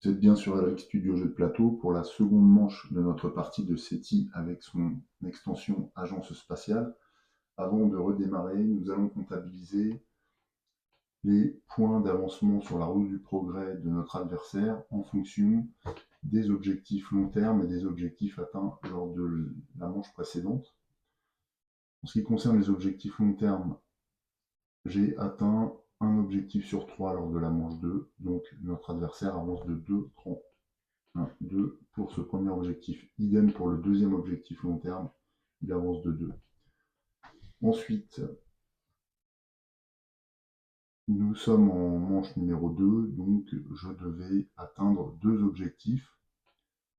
Vous êtes bien sur Alex Studio Jeux de plateau pour la seconde manche de notre partie de SETI avec son extension Agence spatiale. Avant de redémarrer, nous allons comptabiliser les points d'avancement sur la route du progrès de notre adversaire en fonction des objectifs long terme et des objectifs atteints lors de la manche précédente. En ce qui concerne les objectifs long terme, j'ai atteint un objectif sur 3 lors de la manche 2, donc notre adversaire avance de 2 crans. 1, 2 pour ce premier objectif. Idem pour le deuxième objectif long terme, il avance de 2. Ensuite, nous sommes en manche numéro 2, donc je devais atteindre 2 objectifs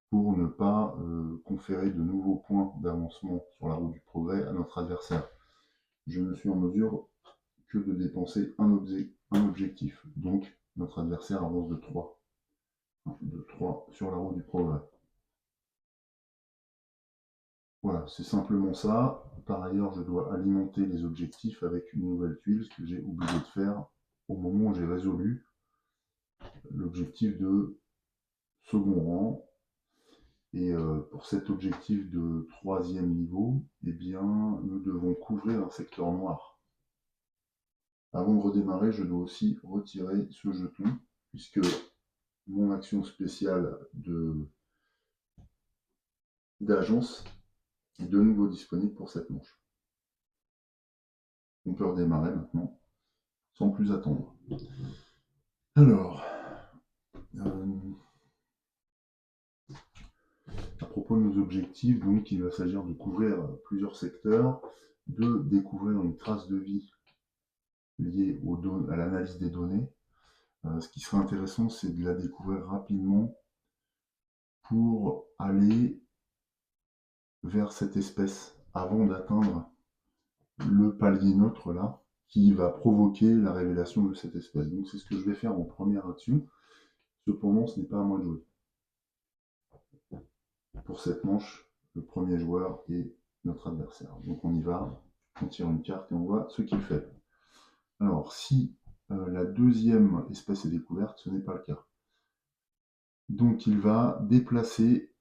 pour ne pas conférer de nouveaux points d'avancement sur la route du progrès à notre adversaire. Je ne suis en mesure que de dépenser un objectif, donc notre adversaire avance de 3. De 3 sur la route du progrès. Voilà, c'est simplement ça. Par ailleurs, je dois alimenter les objectifs avec une nouvelle tuile, ce que j'ai oublié de faire au moment où j'ai résolu l'objectif de second rang. Et pour cet objectif de troisième niveau, eh bien, nous devons couvrir un secteur noir. Avant de redémarrer, je dois aussi retirer ce jeton, puisque mon action spéciale d'agence est de nouveau disponible pour cette manche. On peut redémarrer maintenant, sans plus attendre. Alors, à propos de nos objectifs, donc il va s'agir de couvrir plusieurs secteurs, de découvrir une trace de vie liée à l'analyse des données. Ce qui serait intéressant, c'est de la découvrir rapidement pour aller vers cette espèce avant d'atteindre le palier neutre là, qui va provoquer la révélation de cette espèce. Donc c'est ce que je vais faire en première action. Cependant, ce n'est pas à moi de jouer. Pour cette manche, le premier joueur est notre adversaire. Donc on y va, on tire une carte et on voit ce qu'il fait. Alors si la deuxième espèce est découverte, ce n'est pas le cas. Donc il va déplacer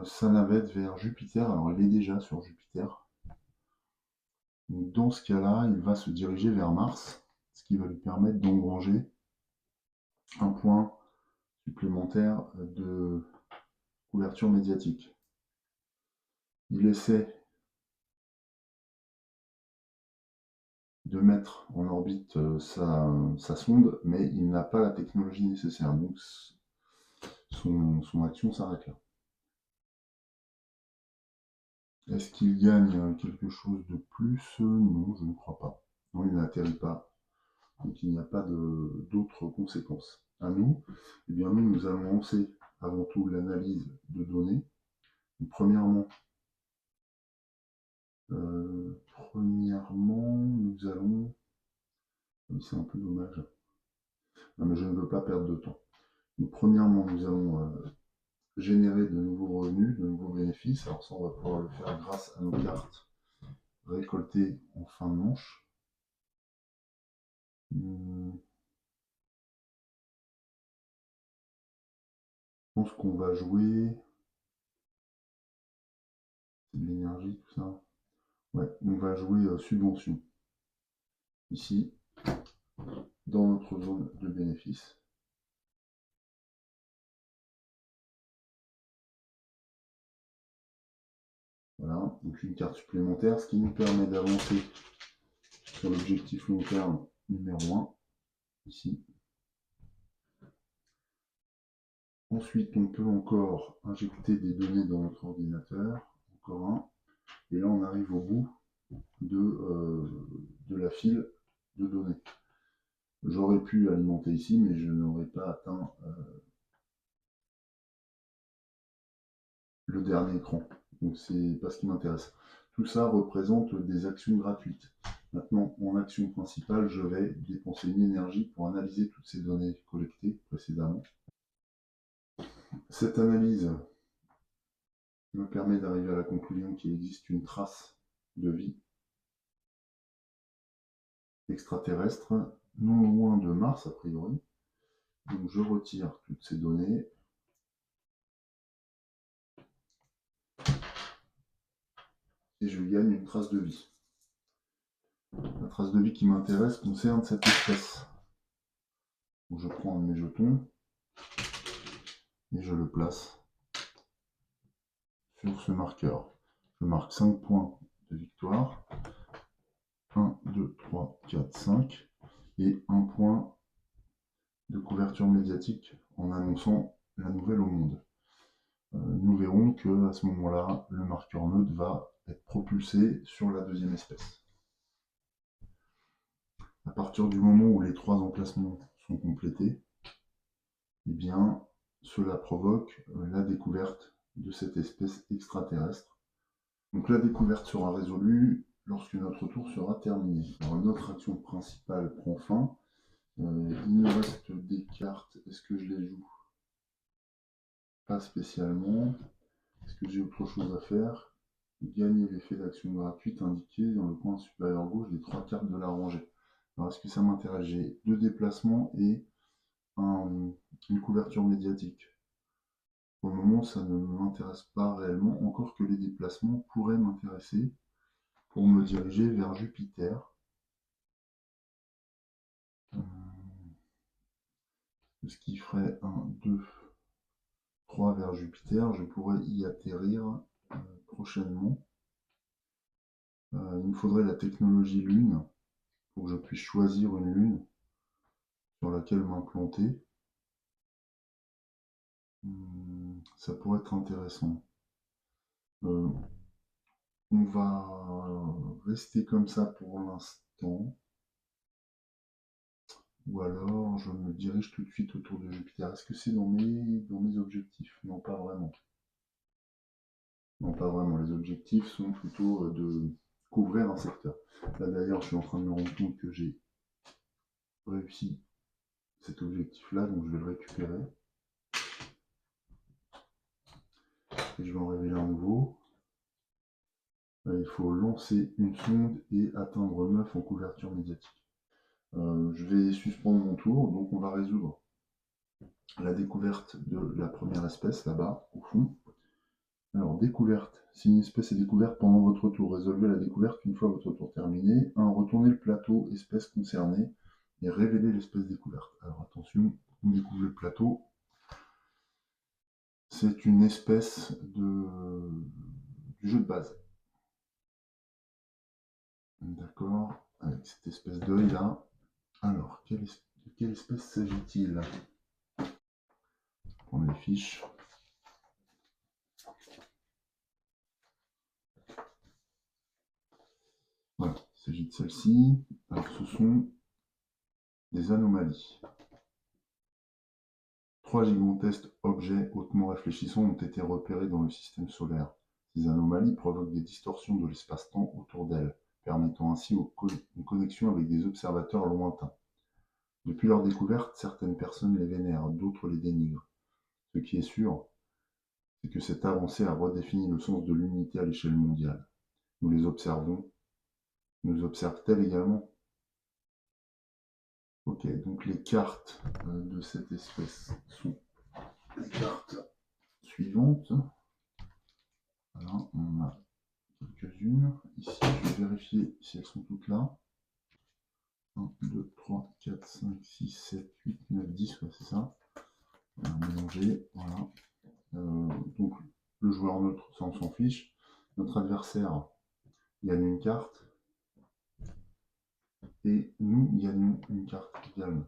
sa navette vers Jupiter. Alors elle est déjà sur Jupiter. Donc, dans ce cas-là, il va se diriger vers Mars, ce qui va lui permettre d'engranger un point supplémentaire de couverture médiatique. Il essaie de mettre en orbite sa sonde, mais il n'a pas la technologie nécessaire. Donc son action s'arrête là. Est-ce qu'il gagne quelque chose de plus? Non, je ne crois pas. Non, il n'atterrit pas. Donc il n'y a pas d'autres conséquences. À nous, eh bien nous allons lancer avant tout l'analyse de données. Donc, premièrement, nous allons... C'est un peu dommage. Non, mais je ne veux pas perdre de temps. Donc, premièrement, nous allons générer de nouveaux revenus, de nouveaux bénéfices. Alors ça, on va pouvoir le faire grâce à nos cartes récoltées en fin de manche. Je pense qu'on va jouer... C'est de l'énergie, tout ça. Ouais, on va jouer subvention. Ici, dans notre zone de bénéfice. Voilà, donc une carte supplémentaire, ce qui nous permet d'avancer sur l'objectif long terme numéro 1, ici. Ensuite, on peut encore injecter des données dans notre ordinateur, encore un. Et là, on arrive au bout de la file de données. J'aurais pu alimenter ici, mais je n'aurais pas atteint le dernier écran. Donc c'est pas ce qui m'intéresse. Tout ça représente des actions gratuites. Maintenant, en action principale, je vais dépenser une énergie pour analyser toutes ces données collectées précédemment. Cette analyse me permet d'arriver à la conclusion qu'il existe une trace de vie extraterrestre non loin de Mars a priori. Donc je retire toutes ces données et je gagne une trace de vie. La trace de vie qui m'intéresse concerne cette espèce. Donc je prends un de mes jetons et je le place sur ce marqueur. Je marque 5 points de victoire. 1, 2, 3, 4, 5. Et un point de couverture médiatique en annonçant la nouvelle au monde. Nous verrons que à ce moment-là, le marqueur neutre va être propulsé sur la deuxième espèce. À partir du moment où les 3 emplacements sont complétés, eh bien, cela provoque la découverte de cette espèce extraterrestre. Donc la découverte sera résolue lorsque notre tour sera terminé. Alors, notre action principale prend fin. Il me reste des cartes. Est-ce que je les joue? Pas spécialement. Est-ce que j'ai autre chose à faire? Gagner l'effet d'action gratuite indiqué dans le coin supérieur gauche des 3 cartes de la rangée. Alors est-ce que ça m'intéresse? J'ai 2 déplacements et une couverture médiatique. Pour le moment, ça ne m'intéresse pas réellement, encore que les déplacements pourraient m'intéresser pour me diriger vers Jupiter. Ce qui ferait 1, 2, 3 vers Jupiter. Je pourrais y atterrir prochainement. Il me faudrait la technologie Lune pour que je puisse choisir une Lune sur laquelle m'implanter. Ça pourrait être intéressant. On va rester comme ça pour l'instant. Ou alors je me dirige tout de suite autour de Jupiter. Est-ce que c'est dans mes objectifs? Non, pas vraiment. Non, pas vraiment. Les objectifs sont plutôt de couvrir un secteur. Là d'ailleurs, je suis en train de me rendre compte que j'ai réussi cet objectif-là, donc je vais le récupérer. Et je vais en révéler un nouveau. Il faut lancer une sonde et atteindre 9 en couverture médiatique. Je vais suspendre mon tour, donc on va résoudre la découverte de la première espèce là-bas, au fond. Alors, découverte. Si une espèce est découverte pendant votre tour, résolvez la découverte une fois votre tour terminé. 1. Retournez le plateau, espèce concernée, et révélez l'espèce découverte. Alors attention, on découvre le plateau. C'est une espèce du jeu de base. D'accord, avec cette espèce d'œil là. Alors, de quelle espèce s'agit-il? Prendre les fiches. Voilà, il s'agit de celle-ci. Alors, ce sont des anomalies. 3 gigantesques objets hautement réfléchissants ont été repérés dans le système solaire. Ces anomalies provoquent des distorsions de l'espace-temps autour d'elles, permettant ainsi une connexion avec des observateurs lointains. Depuis leur découverte, certaines personnes les vénèrent, d'autres les dénigrent. Ce qui est sûr, c'est que cette avancée a redéfini le sens de l'unité à l'échelle mondiale. Nous les observons. Nous observent-elles également? Ok, donc les cartes de cette espèce sont les cartes suivantes. Voilà, on a quelques-unes. Ici, je vais vérifier si elles sont toutes là. 1, 2, 3, 4, 5, 6, 7, 8, 9, 10, ouais, c'est ça. On va mélanger, voilà. Donc, le joueur neutre, ça on s'en fiche. Notre adversaire gagne une carte. Et nous gagnons une carte également.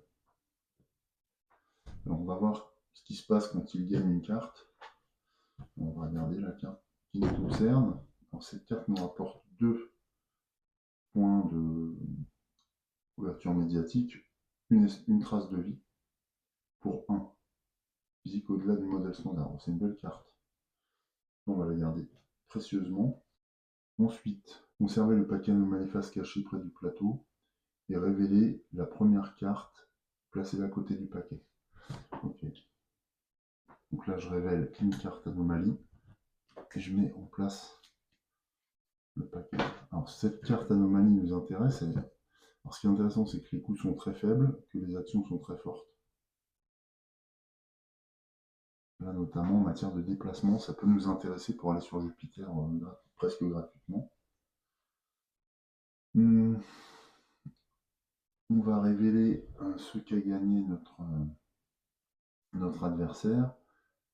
Alors, on va voir ce qui se passe quand il gagne une carte. On va regarder la carte qui nous concerne. Alors, cette carte nous rapporte 2 points de couverture médiatique, une trace de vie pour 1. Physique au-delà du modèle standard. C'est une belle carte. On va la garder précieusement. Ensuite, conservez le paquet anomalie face caché près du plateau et révéler la première carte, placez-la à côté du paquet. Ok. Donc là, je révèle une carte anomalie et je mets en place le paquet. Alors, cette carte anomalie nous intéresse. Alors, ce qui est intéressant, c'est que les coûts sont très faibles, que les actions sont très fortes. Là, notamment en matière de déplacement, ça peut nous intéresser pour aller sur Jupiter presque gratuitement. On va révéler ce qu'a gagné notre adversaire.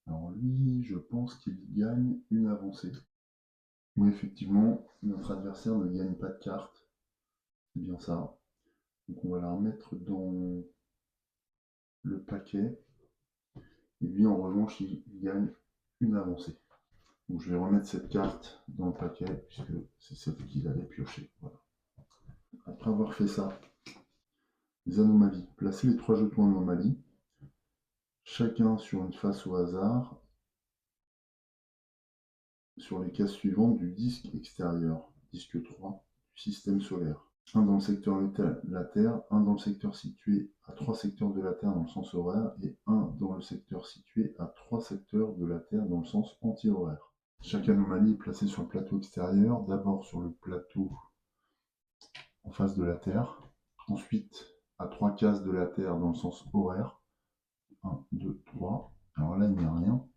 Alors lui, je pense qu'il gagne une avancée. Oui, effectivement, notre adversaire ne gagne pas de carte. C'est bien ça. Donc on va la remettre dans le paquet. Et lui, en revanche, il gagne une avancée. Donc je vais remettre cette carte dans le paquet, puisque c'est celle qu'il allait piocher. Voilà. Après avoir fait ça, les anomalies. Placez les 3 jetons anomalies, chacun sur une face au hasard, sur les cases suivantes du disque extérieur, disque 3, du système solaire. Un dans le secteur de la Terre, un dans le secteur situé à 3 secteurs de la Terre dans le sens horaire, et un dans le secteur situé à 3 secteurs de la Terre dans le sens anti-horaire. Chaque anomalie est placée sur le plateau extérieur, d'abord sur le plateau en face de la Terre, ensuite à 3 cases de la Terre dans le sens horaire, 1, 2, 3. Alors là, il n'y a rien.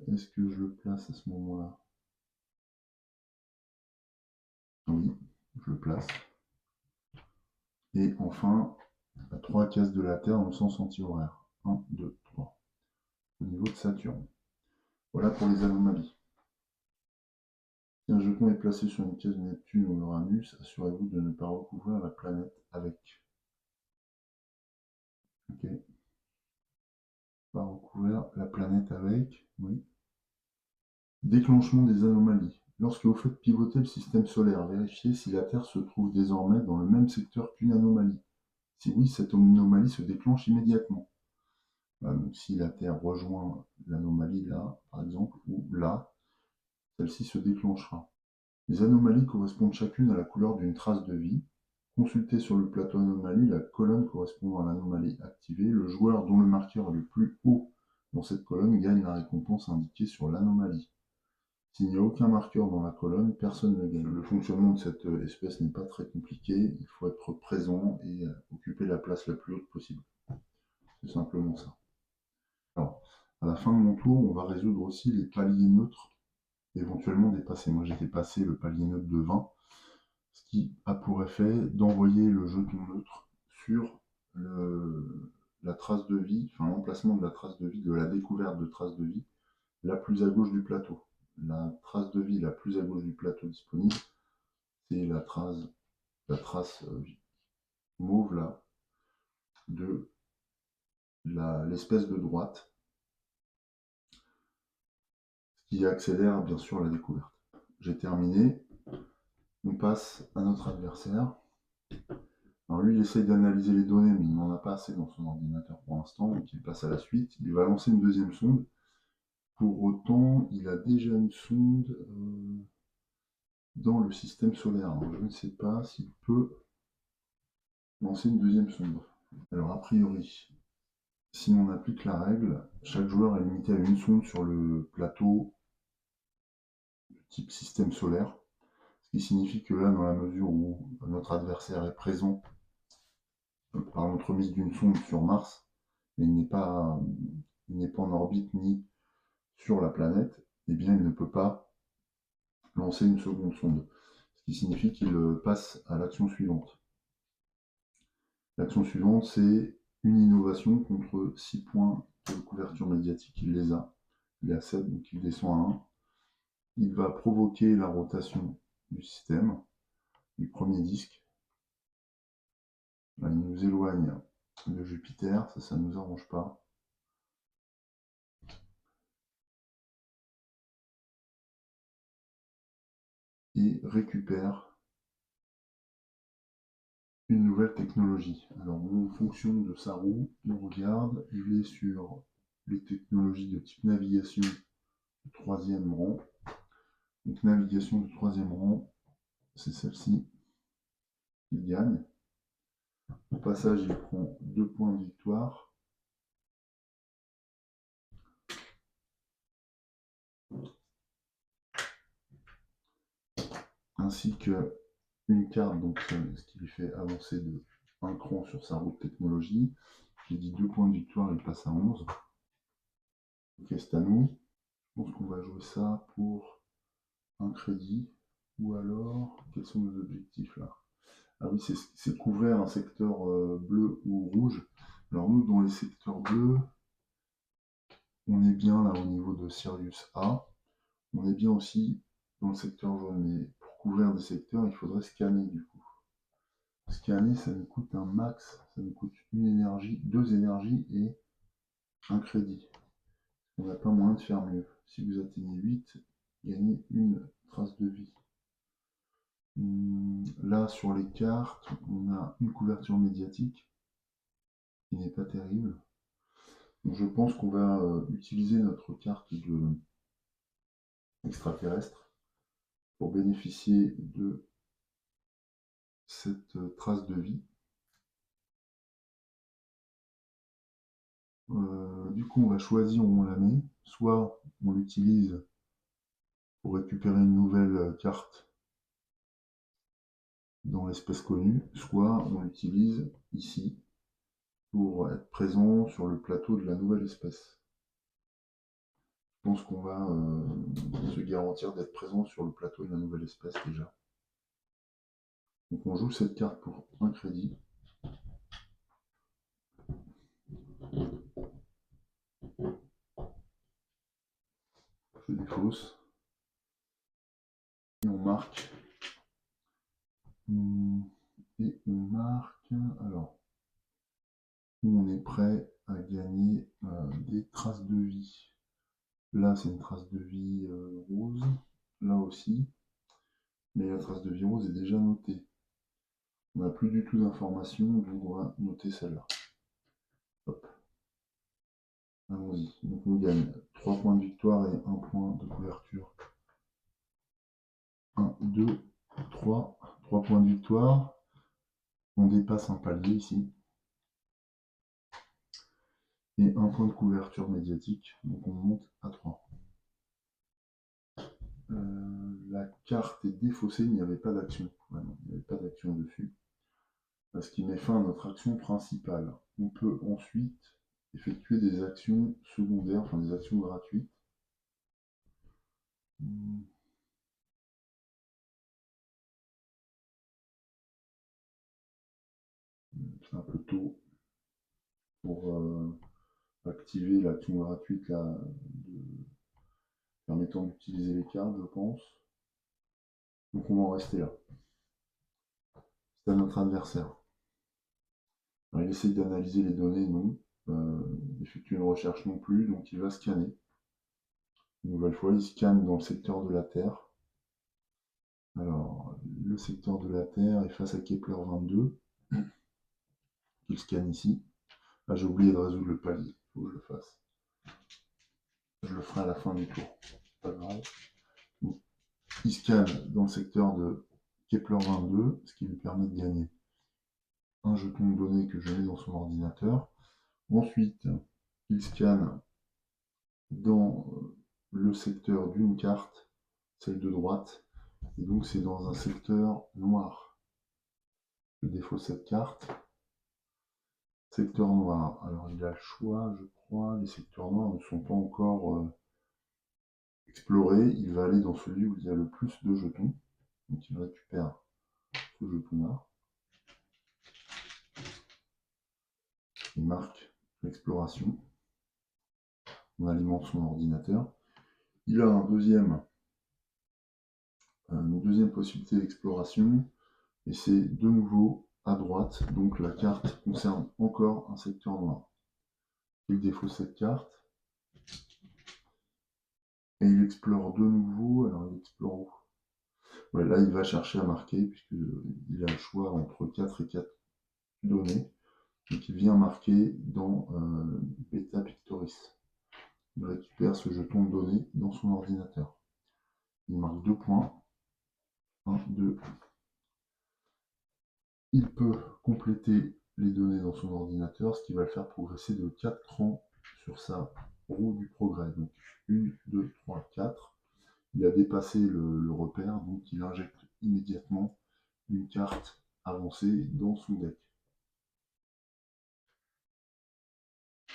Est-ce que je le place à ce moment-là? Oui, je le place. Et enfin, à 3 cases de la Terre dans le sens anti-horaire. 1, 2, 3. Au niveau de Saturne. Voilà pour les anomalies. Si un jeton est placé sur une case de Neptune ou Uranus, assurez-vous de ne pas recouvrir la planète avec. Ok. Pas recouvrir la planète avec. Oui. Déclenchement des anomalies. Lorsque vous faites pivoter le système solaire, vérifiez si la Terre se trouve désormais dans le même secteur qu'une anomalie. Si oui, cette anomalie se déclenche immédiatement. Donc, si la Terre rejoint l'anomalie là, par exemple, ou là, celle-ci se déclenchera. Les anomalies correspondent chacune à la couleur d'une trace de vie. Consultez sur le plateau anomalie la colonne correspondant à l'anomalie activée. Le joueur dont le marqueur est le plus haut dans cette colonne gagne la récompense indiquée sur l'anomalie. S'il n'y a aucun marqueur dans la colonne, personne ne gagne. Le fonctionnement de cette espèce n'est pas très compliqué. Il faut être présent et occuper la place la plus haute possible. C'est simplement ça. Alors, à la fin de mon tour, on va résoudre aussi les paliers neutres éventuellement dépassés. Moi, j'ai dépassé le palier neutre de 20, ce qui a pour effet d'envoyer le jeton neutre sur la trace de vie, enfin l'emplacement de la trace de vie, de la découverte de trace de vie, la plus à gauche du plateau. La trace de vie la plus à gauche du plateau disponible, c'est la trace mauve là, de l'espèce de droite, ce qui accélère bien sûr la découverte. J'ai terminé. On passe à notre adversaire. Alors lui, il essaye d'analyser les données, mais il n'en a pas assez dans son ordinateur pour l'instant, donc il passe à la suite. Il va lancer une deuxième sonde. Pour autant, il a déjà une sonde dans le système solaire. Alors, je ne sais pas s'il peut lancer une deuxième sonde. Alors a priori, si on applique la règle, chaque joueur est limité à une sonde sur le plateau de type système solaire. Ce qui signifie que là, dans la mesure où notre adversaire est présent par l'entremise d'une sonde sur Mars, mais il n'est pas en orbite ni sur la planète, eh bien il ne peut pas lancer une seconde sonde. Ce qui signifie qu'il passe à l'action suivante. L'action suivante, c'est une innovation contre 6 points de couverture médiatique. Il les a. Il est à 7, donc il descend à 1. Il va provoquer la rotation du système, du premier disque. Là, il nous éloigne de Jupiter, ça ne nous arrange pas. Et récupère une nouvelle technologie. Alors, en fonction de sa roue, on regarde, il est sur les technologies de type navigation de 3e rang. Donc, navigation de 3e rang, c'est celle-ci. Il gagne. Au passage, il prend 2 points de victoire. Ainsi qu'une carte, donc ce qui lui fait avancer de 1 cran sur sa route technologie. J'ai dit 2 points de victoire, il passe à 11. Ok, c'est à nous. Je pense qu'on va jouer ça pour un crédit. Ou alors, quels sont nos objectifs là? Ah oui, c'est couvrir un secteur bleu ou rouge. Alors nous, dans les secteurs bleus, on est bien là au niveau de Sirius A. On est bien aussi dans le secteur jaune. Mais pour couvrir des secteurs, il faudrait scanner du coup. Scanner, ça nous coûte un max, ça nous coûte une énergie, 2 énergies et un crédit. On n'a pas moyen de faire mieux. Si vous atteignez 8, gagnez une trace de vie. Là, sur les cartes, on a une couverture médiatique qui n'est pas terrible. Donc, je pense qu'on va utiliser notre carte de extraterrestre pour bénéficier de cette trace de vie. Du coup, on va choisir où on la met. Soit on l'utilise pour récupérer une nouvelle carte dans l'espèce connue, soit on l'utilise ici pour être présent sur le plateau de la nouvelle espèce. Je pense qu'on va se garantir d'être présent sur le plateau de la nouvelle espèce déjà. Donc on joue cette carte pour un crédit. Je défausse. Et on marque. Et on marque. Alors, on est prêt à gagner des traces de vie. Là, c'est une trace de vie rose. Là aussi. Mais la trace de vie rose est déjà notée. On n'a plus du tout d'informations, donc on va noter celle-là. Hop. Allons-y. Donc on gagne 3 points de victoire et 1 point de couverture. 1, 2, 3. 3 points de victoire. On dépasse un palier ici. Et 1 point de couverture médiatique. Donc on monte à 3. La carte est défaussée, il n'y avait pas d'action. Ouais, il n'y avait pas d'action dessus. Ce qui met fin à notre action principale. On peut ensuite effectuer des actions secondaires, enfin des actions gratuites. C'est un peu tôt pour activer l'action gratuite là, permettant d'utiliser les cartes, je pense. Donc on va en rester là. C'est à notre adversaire. Alors, il essaie d'analyser les données, non. D'effectuer une recherche non plus, donc il va scanner. Une nouvelle fois, il scanne dans le secteur de la Terre. Alors, le secteur de la Terre est face à Kepler 22. Il scanne ici. Ah, j'ai oublié de résoudre le palier, il faut que je le fasse. Je le ferai à la fin du tour, pas grave. Donc, il scanne dans le secteur de Kepler 22, ce qui lui permet de gagner un jeton de données que je mets dans son ordinateur. Ensuite, il scanne dans le secteur d'une carte, celle de droite, et donc c'est dans un secteur noir. Je défausse cette carte. Secteur noir. Alors il a le choix, je crois. Les secteurs noirs ne sont pas encore explorés. Il va aller dans celui où il y a le plus de jetons. Donc il récupère ce jeton-là. Il marque l'exploration. On alimente son ordinateur. Il a une deuxième possibilité d'exploration. Et c'est de nouveau à droite. Donc la carte concerne encore un secteur noir. Il défausse cette carte. Et il explore de nouveau. Alors il explore où? Ouais, là, il va chercher à marquer, puisqu'il a le choix entre 4 et 4 données. Donc il vient marquer dans Beta Pictoris. Il récupère ce jeton de données dans son ordinateur. Il marque 2 points. 1, 2. Il peut compléter les données dans son ordinateur, ce qui va le faire progresser de 4 rangs sur sa roue du progrès. Donc 1, 2, 3, 4. Il a dépassé le repère, donc il injecte immédiatement une carte avancée dans son deck.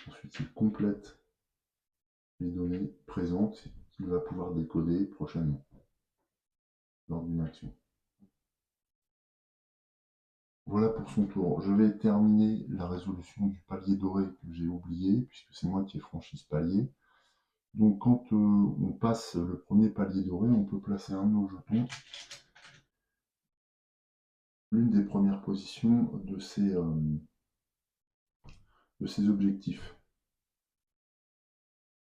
Ensuite, il complète les données présentes qu'il va pouvoir décoder prochainement. lors d'une action. Voilà pour son tour. Je vais terminer la résolution du palier doré que j'ai oublié, puisque c'est moi qui ai franchi ce palier. Donc quand on passe le premier palier doré, on peut placer un de nos jetons, l'une des premières positions de ces objectifs.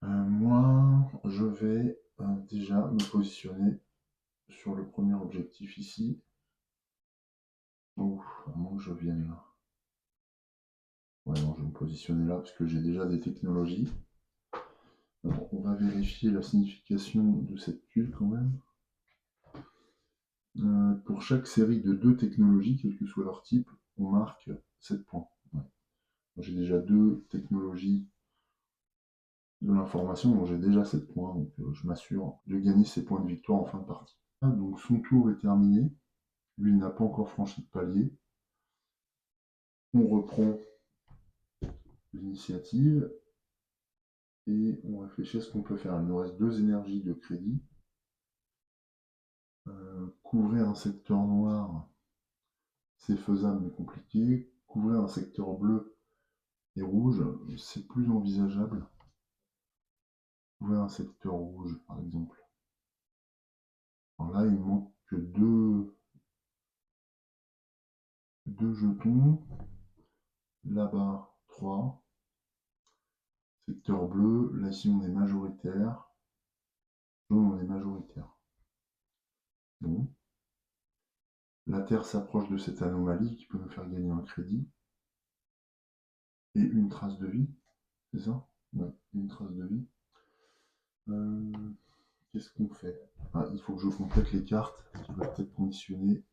Moi, je vais déjà me positionner sur le premier objectif ici. Ouf, à moins que je vienne là. Ouais, non, je vais me positionner là parce que j'ai déjà des technologies. Alors, on va vérifier la signification de cette tuile quand même. Pour chaque série de 2 technologies, quel que soit leur type, on marque 7 points. Ouais. J'ai déjà 2 technologies de l'information, donc j'ai déjà 7 points, donc je m'assure de gagner ces points de victoire en fin de partie. Ah, donc son tour est terminé, lui il n'a pas encore franchi de palier. On reprend l'initiative et on réfléchit à ce qu'on peut faire. Il nous reste 2 énergies de crédit. Couvrir un secteur noir, c'est faisable mais compliqué. Couvrir un secteur bleu et rouge, c'est plus envisageable. Couvrir un secteur rouge, par exemple. Alors là, il me manque que deux jetons. Là-bas, 3. Secteur bleu, là ici on est majoritaire. Jaune, on est majoritaire. Bon. La Terre s'approche de cette anomalie qui peut nous faire gagner un crédit. Et une trace de vie, c'est ça? Ouais, une trace de vie. Qu'est-ce qu'on fait? Ah, il faut que je complète les cartes, qui va peut-être conditionner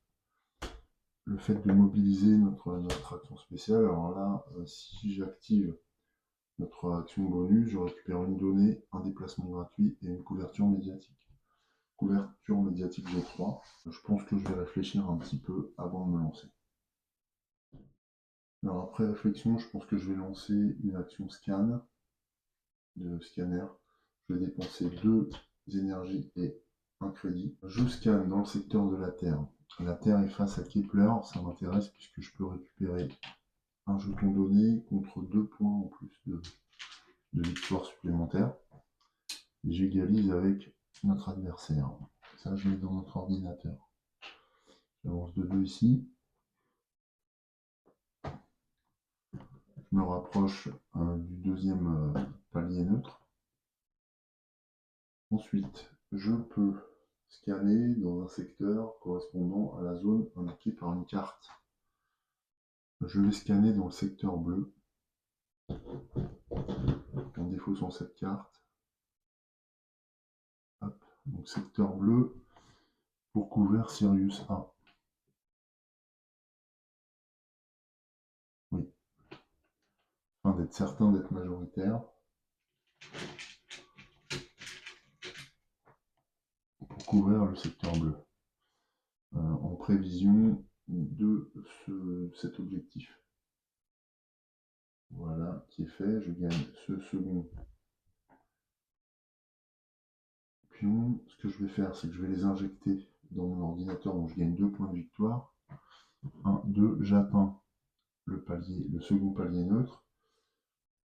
le fait de mobiliser notre action spéciale. Alors là, si j'active notre action bonus, je récupère une donnée, un déplacement gratuit et une couverture médiatique. Couverture médiatique G3. Je pense que je vais réfléchir un petit peu avant de me lancer. Alors après réflexion, je pense que je vais lancer une action scan de scanner. Je vais dépenser 2 énergies et un crédit. Je scanne dans le secteur de la Terre. La Terre est face à Kepler, ça m'intéresse puisque je peux récupérer un jeton donné contre 2 points en plus de victoire supplémentaire. Et j'égalise avec notre adversaire. Ça, je mets dans notre ordinateur. J'avance de 2 ici. Je me rapproche du deuxième palier neutre. Ensuite, je peux scanner dans un secteur correspondant à la zone indiquée par une carte. Je vais scanner dans le secteur bleu, en défaussant cette carte. Hop. Donc secteur bleu pour couvrir Sirius A. Oui. Afin d'être certain d'être majoritaire. Pour couvrir le secteur bleu. En prévision de cet objectif. Voilà, qui est fait. Je gagne ce second pion. Ce que je vais faire, c'est que je vais les injecter dans mon ordinateur, donc je gagne 2 points de victoire. 1, 2, j'atteins le second palier neutre.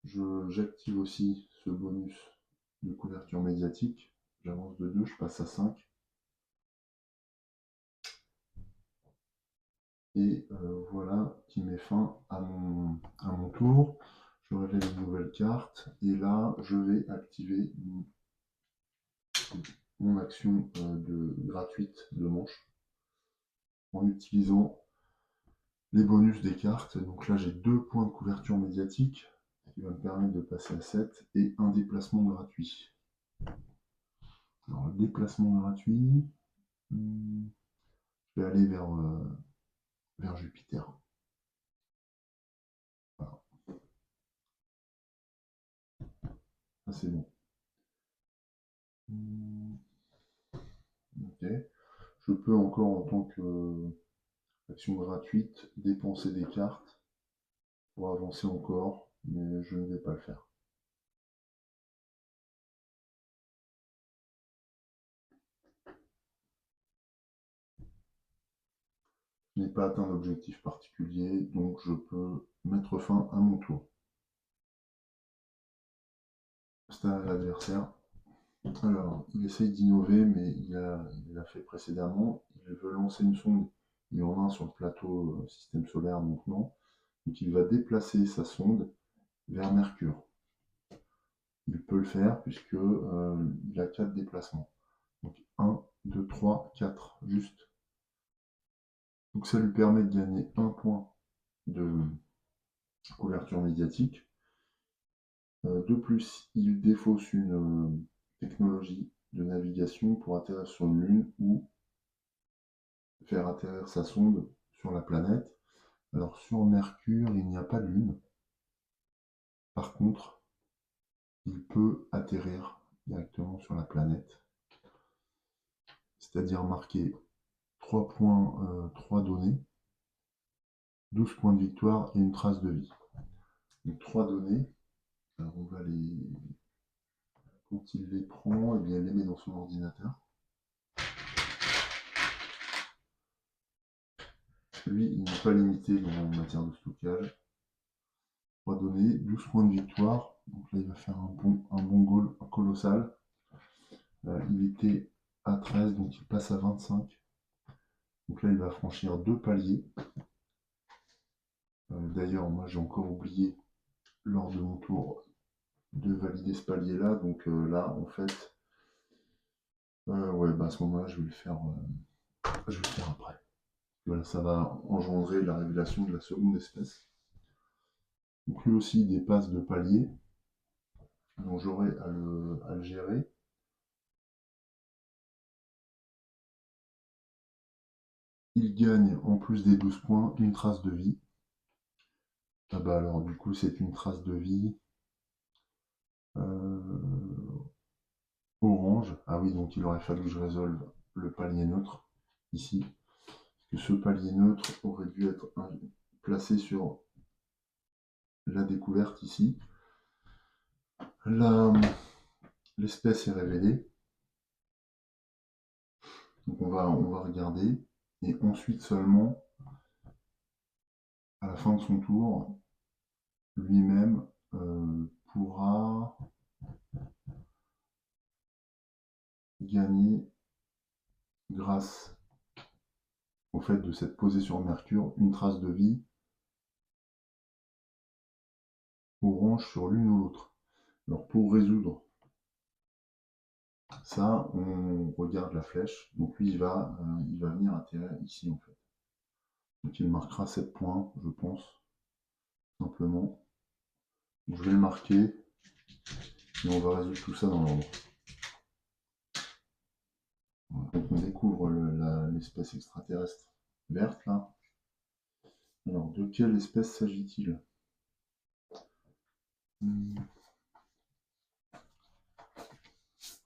J'active aussi ce bonus de couverture médiatique. J'avance de 2, je passe à 5. Et voilà qui met fin à mon tour. Je révèle une nouvelle carte. Et là, je vais activer mon action gratuite de manche en utilisant les bonus des cartes. Donc là, j'ai 2 points de couverture médiatique, ce qui va me permettre de passer à 7, et un déplacement gratuit. Alors, le déplacement gratuit, je vais aller vers Jupiter. Voilà. Ça, c'est bon. Ok. Je peux encore, en tant qu'action gratuite, dépenser des cartes pour avancer encore, mais je ne vais pas le faire. Je n'ai pas atteint d'objectif particulier, donc je peux mettre fin à mon tour. C'est à l'adversaire. Alors, il essaye d'innover, mais il l'a fait précédemment. Il veut lancer une sonde. Il en a un sur le plateau système solaire, donc non. Donc il va déplacer sa sonde vers Mercure. Il peut le faire puisque il a 4 déplacements. Donc 1, 2, 3, 4, juste. Donc ça lui permet de gagner 1 point de couverture médiatique. De plus, il défausse une technologie de navigation pour atterrir sur une lune ou faire atterrir sa sonde sur la planète. Alors sur Mercure, il n'y a pas de lune. Par contre, il peut atterrir directement sur la planète. C'est-à-dire marquer 3 points, 3 données, 12 points de victoire et une trace de vie. Donc 3 données. Alors on va les... Quand il les prend, eh bien, il les met dans son ordinateur. Lui, il n'est pas limité en matière de stockage. 3 données, 12 points de victoire. Donc là, il va faire un bon goal colossal. Il était à 13, donc il passe à 25. Donc là, il va franchir 2 paliers. D'ailleurs, moi, j'ai encore oublié, lors de mon tour, de valider ce palier-là. Donc là, en fait, ouais, bah, à ce moment-là, je vais le faire après. Voilà, ça va engendrer la révélation de la seconde espèce. Donc lui aussi il dépasse de palier, donc j'aurai à le gérer. Il gagne en plus des 12 points une trace de vie. Ah bah alors du coup c'est une trace de vie orange. Ah oui, donc il aurait fallu que je résolve le palier neutre ici. Parce que ce palier neutre aurait dû être placé sur la découverte ici. L'espèce est révélée. Donc on va regarder. Et ensuite seulement, à la fin de son tour, lui-même pourra gagner, grâce au fait de s'être posé sur Mercure, une trace de vie orange sur l'une ou l'autre. Alors pour résoudre ça, on regarde la flèche. Donc lui, il va venir atterrir ici en fait. Donc il marquera 7 points, je pense, simplement. Donc, je vais le marquer et on va résoudre tout ça dans l'ordre. Voilà. Donc on découvre l'espèce extraterrestre verte là. Alors de quelle espèce s'agit-il?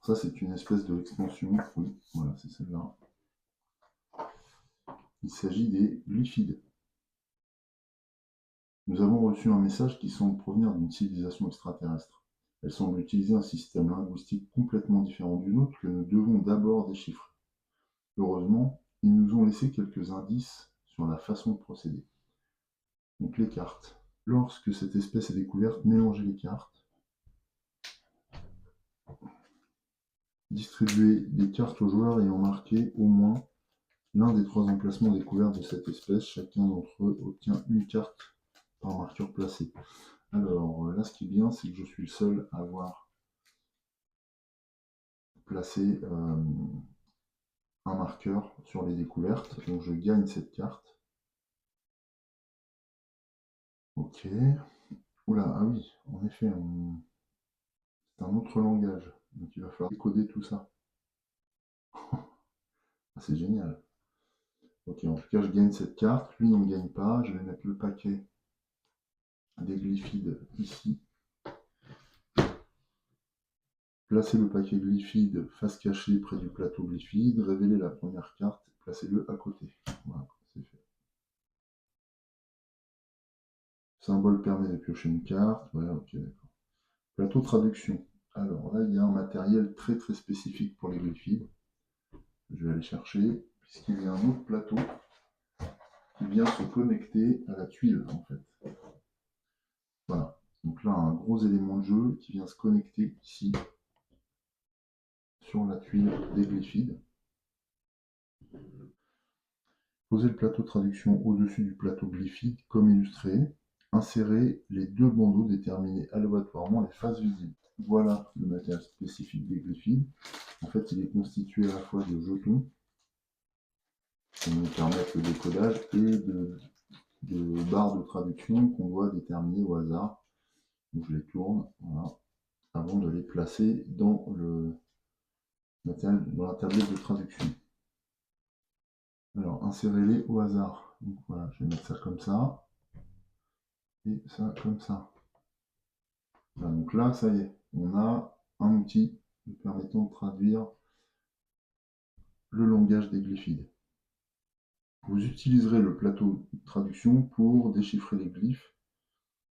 Ça c'est une espèce de extension. Oui, voilà, c'est celle-là. Il s'agit des glyphides. Nous avons reçu un message qui semble provenir d'une civilisation extraterrestre. Elle semble utiliser un système linguistique complètement différent du nôtre que nous devons d'abord déchiffrer. Heureusement, ils nous ont laissé quelques indices sur la façon de procéder. Donc les cartes. Lorsque cette espèce est découverte, mélangez les cartes. Distribuez des cartes aux joueurs ayant marqué au moins l'un des 3 emplacements découverts de cette espèce. Chacun d'entre eux obtient une carte par marqueur placé. Alors là, ce qui est bien, c'est que je suis le seul à avoir placé un marqueur sur les découvertes. Donc je gagne cette carte. Ok. Oula, ah oui, en effet, c'est un autre langage. Donc il va falloir décoder tout ça. Ah, c'est génial. Ok, en tout cas, je gagne cette carte. Lui n'en gagne pas. Je vais mettre le paquet des glyphides ici. Placez le paquet glyphide face cachée près du plateau glyphide. Révélez la première carte. Placez-le à côté. Voilà, c'est fait. Symbole permet de piocher une carte. Voilà, ok, d'accord. Plateau traduction. Alors là, il y a un matériel très très spécifique pour les glyphides. Je vais aller chercher, puisqu'il y a un autre plateau qui vient se connecter à la tuile, en fait. Voilà. Donc là, un gros élément de jeu qui vient se connecter ici, sur la tuile des glyphides. Posez le plateau traduction au-dessus du plateau glyphide, comme illustré. Insérez les deux bandeaux déterminés aléatoirement les faces visibles. Voilà le matériel spécifique des glyphides. En fait, il est constitué à la fois de jetons qui nous permettent le décodage et de barres de traduction qu'on doit déterminer au hasard. Donc je les tourne, voilà, avant de les placer dans le matériel, dans la tablette de traduction. Alors, insérez-les au hasard. Donc voilà, je vais mettre ça comme ça, et ça comme ça. Voilà, donc là, ça y est, on a un outil nous permettant de traduire le langage des glyphides. Vous utiliserez le plateau de traduction pour déchiffrer les glyphes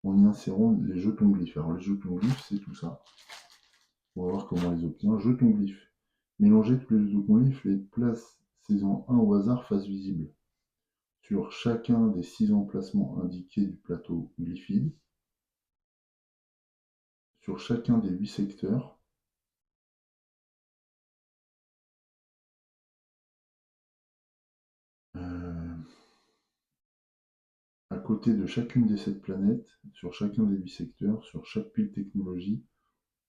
en y insérant les jetons glyphes. Alors les jetons glyphes, c'est tout ça. On va voir comment on les obtient. Jetons glyphes. Mélangez tous les jetons glyphes et placez-en un au hasard face visible sur chacun des 6 emplacements indiqués du plateau glyphide, sur chacun des 8 secteurs, à côté de chacune des 7 planètes, sur chacun des 8 secteurs, sur chaque pile technologie,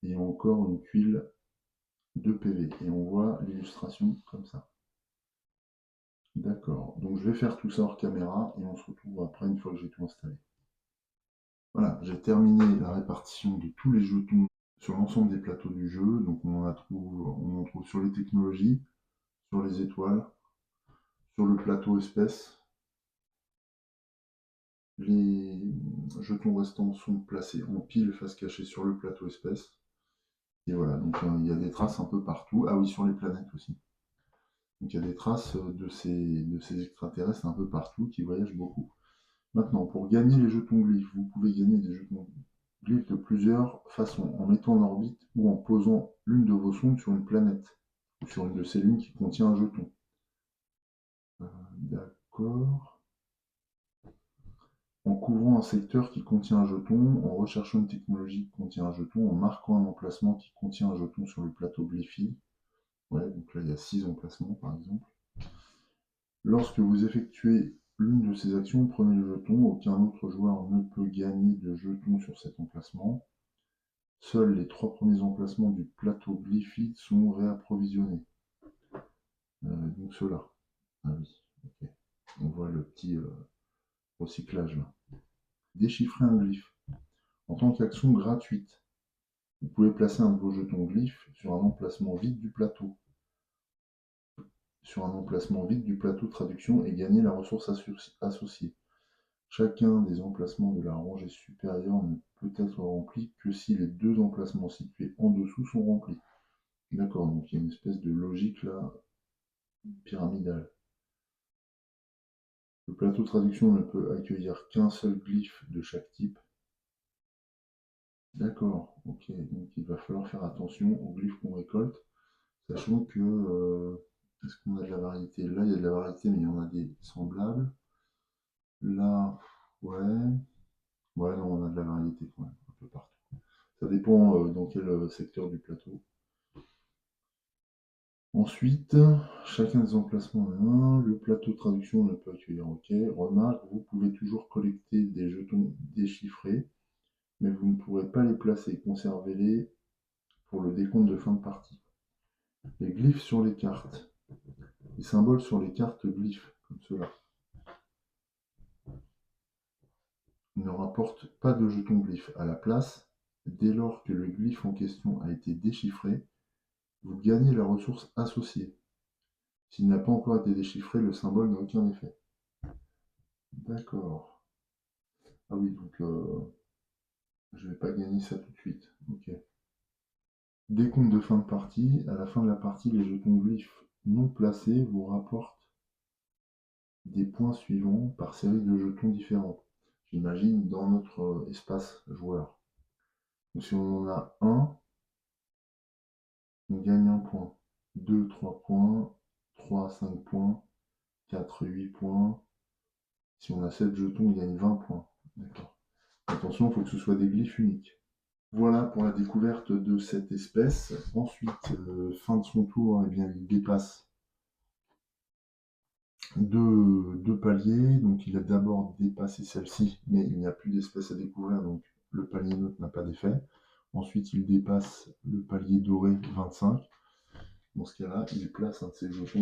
et encore une tuile de PV. Et on voit l'illustration comme ça. D'accord, donc je vais faire tout ça hors caméra et on se retrouve après une fois que j'ai tout installé. Voilà, j'ai terminé la répartition de tous les jetons sur l'ensemble des plateaux du jeu. Donc on en trouve sur les technologies, sur les étoiles, sur le plateau espèces. Les jetons restants sont placés en pile face cachée sur le plateau espèces. Et voilà, donc il y a des traces un peu partout. Ah oui, sur les planètes aussi. Donc il y a des traces de ces extraterrestres un peu partout qui voyagent beaucoup. Maintenant, pour gagner les jetons glyphes, vous pouvez gagner des jetons glyphes de plusieurs façons, en mettant en orbite ou en posant l'une de vos sondes sur une planète, ou sur une de ces lunes qui contient un jeton. D'accord. En couvrant un secteur qui contient un jeton, en recherchant une technologie qui contient un jeton, en marquant un emplacement qui contient un jeton sur le plateau glyphide. Ouais, donc là il y a 6 emplacements par exemple. Lorsque vous effectuez l'une de ces actions, prenez le jeton. Aucun autre joueur ne peut gagner de jeton sur cet emplacement. Seuls les 3 premiers emplacements du plateau glyphide sont réapprovisionnés. Donc ceux-là. Ah oui, ok. On voit le petit recyclage là. Déchiffrer un glyphe. En tant qu'action gratuite, vous pouvez placer un de vos jetons glyphes sur un emplacement vide du plateau. Sur un emplacement vide du plateau de traduction et gagner la ressource associée. Chacun des emplacements de la rangée supérieure ne peut être rempli que si les 2 emplacements situés en dessous sont remplis. D'accord, donc il y a une espèce de logique là, pyramidale. Le plateau de traduction ne peut accueillir qu'un seul glyphe de chaque type. D'accord, ok, donc il va falloir faire attention aux glyphes qu'on récolte, sachant que, est-ce qu'on a de la variété? Là, il y a de la variété, mais il y en a des semblables. Là, ouais. Ouais, non, on a de la variété quand même, un peu partout. Ça dépend dans quel secteur du plateau. Ensuite, chacun des emplacements, le plateau de traduction ne peut accueillir, ok. Remarque, vous pouvez toujours collecter des jetons déchiffrés, mais vous ne pourrez pas les placer. Conservez-les pour le décompte de fin de partie. Les glyphes sur les cartes. Les symboles sur les cartes glyphes, comme cela, ne rapportent pas de jetons glyphes. À la place, dès lors que le glyphe en question a été déchiffré, vous gagnez la ressource associée. S'il n'a pas encore été déchiffré, le symbole n'a aucun effet. D'accord. Ah oui, donc je ne vais pas gagner ça tout de suite. Ok. Décompte de fin de partie. À la fin de la partie, les jetons glyphes non placés vous rapportent des points suivants par série de jetons différents. J'imagine dans notre espace joueur. Donc si on en a un, on gagne un point. 2, 3 points. 3, 5 points. 4, 8 points. Si on a 7 jetons, il gagne 20 points. D'accord. Attention, il faut que ce soit des glyphes uniques. Voilà pour la découverte de cette espèce. Ensuite, fin de son tour, eh bien, il dépasse deux paliers. Donc il a d'abord dépassé celle-ci, mais il n'y a plus d'espèces à découvrir, donc le palier neutre n'a pas d'effet. Ensuite, il dépasse le palier doré 25. Dans ce cas-là, il place un de ses jetons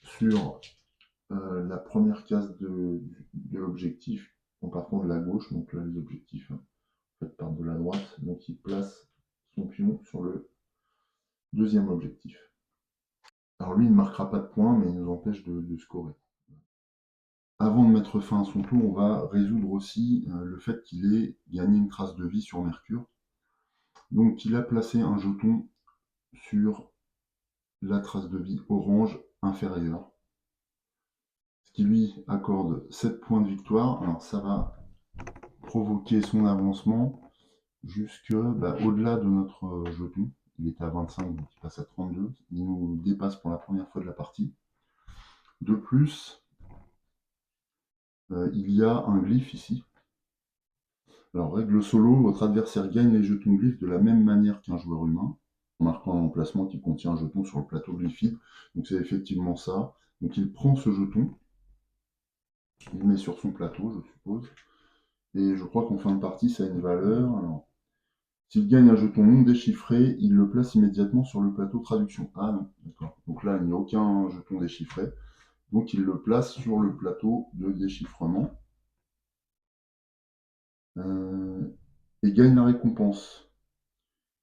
sur la première case de l'objectif en partant de la gauche. Donc là, les objectifs partent de la droite. Donc il place son pion sur le deuxième objectif. Alors lui, il ne marquera pas de points, mais il nous empêche de scorer. Avant de mettre fin à son tour, on va résoudre aussi le fait qu'il ait gagné une trace de vie sur Mercure. Donc il a placé un jeton sur la trace de vie orange inférieure, ce qui lui accorde 7 points de victoire. Alors ça va provoquer son avancement jusque au-delà de notre jeton. Il était à 25, donc il passe à 32. Il nous dépasse pour la première fois de la partie. De plus, il y a un glyphe ici. Alors, règle solo, votre adversaire gagne les jetons glyphes de la même manière qu'un joueur humain, en marquant un emplacement qui contient un jeton sur le plateau glyphide. Donc c'est effectivement ça. Donc il prend ce jeton, il le met sur son plateau, je suppose. Et je crois qu'en fin de partie, ça a une valeur. Alors, s'il gagne un jeton non déchiffré, il le place immédiatement sur le plateau traduction. Ah non, d'accord. Donc là, il n'y a aucun jeton déchiffré. Donc il le place sur le plateau de déchiffrement. Et gagne la récompense.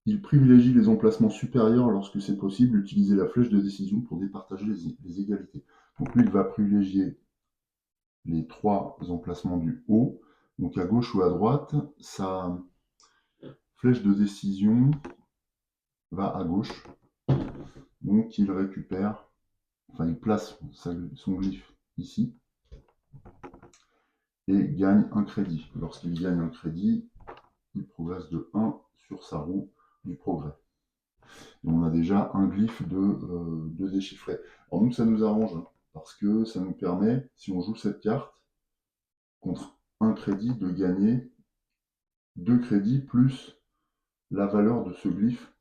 Il privilégie les emplacements supérieurs lorsque c'est possible, utiliser la flèche de décision pour départager les égalités. Donc lui, il va privilégier les 3 emplacements du haut, donc à gauche ou à droite. Sa flèche de décision va à gauche, donc il récupère, enfin il place son glyphe ici, et gagne un crédit. Lorsqu'il gagne un crédit, il progresse de 1 sur sa roue du progrès. Et on a déjà un glyphe de déchiffrer. Alors nous, ça nous arrange, hein, parce que ça nous permet, si on joue cette carte, contre un crédit, de gagner 2 crédits plus la valeur de ce glyphe,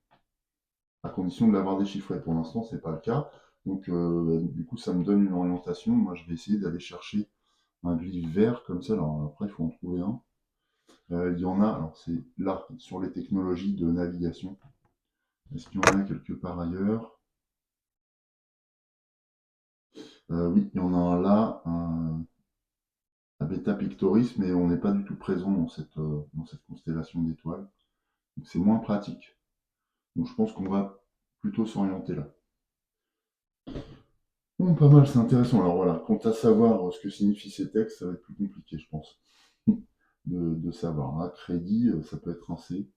à condition de l'avoir déchiffré. Pour l'instant, ce n'est pas le cas. Donc du coup, ça me donne une orientation. Moi, je vais essayer d'aller chercher un glyphe vert comme ça. Alors après, il faut en trouver un. Il y en a, alors c'est là, sur les technologies de navigation. Est-ce qu'il y en a quelque part ailleurs? Oui, il y en a un là, à Beta Pictoris, mais on n'est pas du tout présent dans cette constellation d'étoiles. Donc c'est moins pratique. Donc je pense qu'on va plutôt s'orienter là. Bon, pas mal, c'est intéressant. Alors voilà, quant à savoir ce que signifient ces textes, ça va être plus compliqué, je pense, de savoir. Là, crédit, ça peut être un C,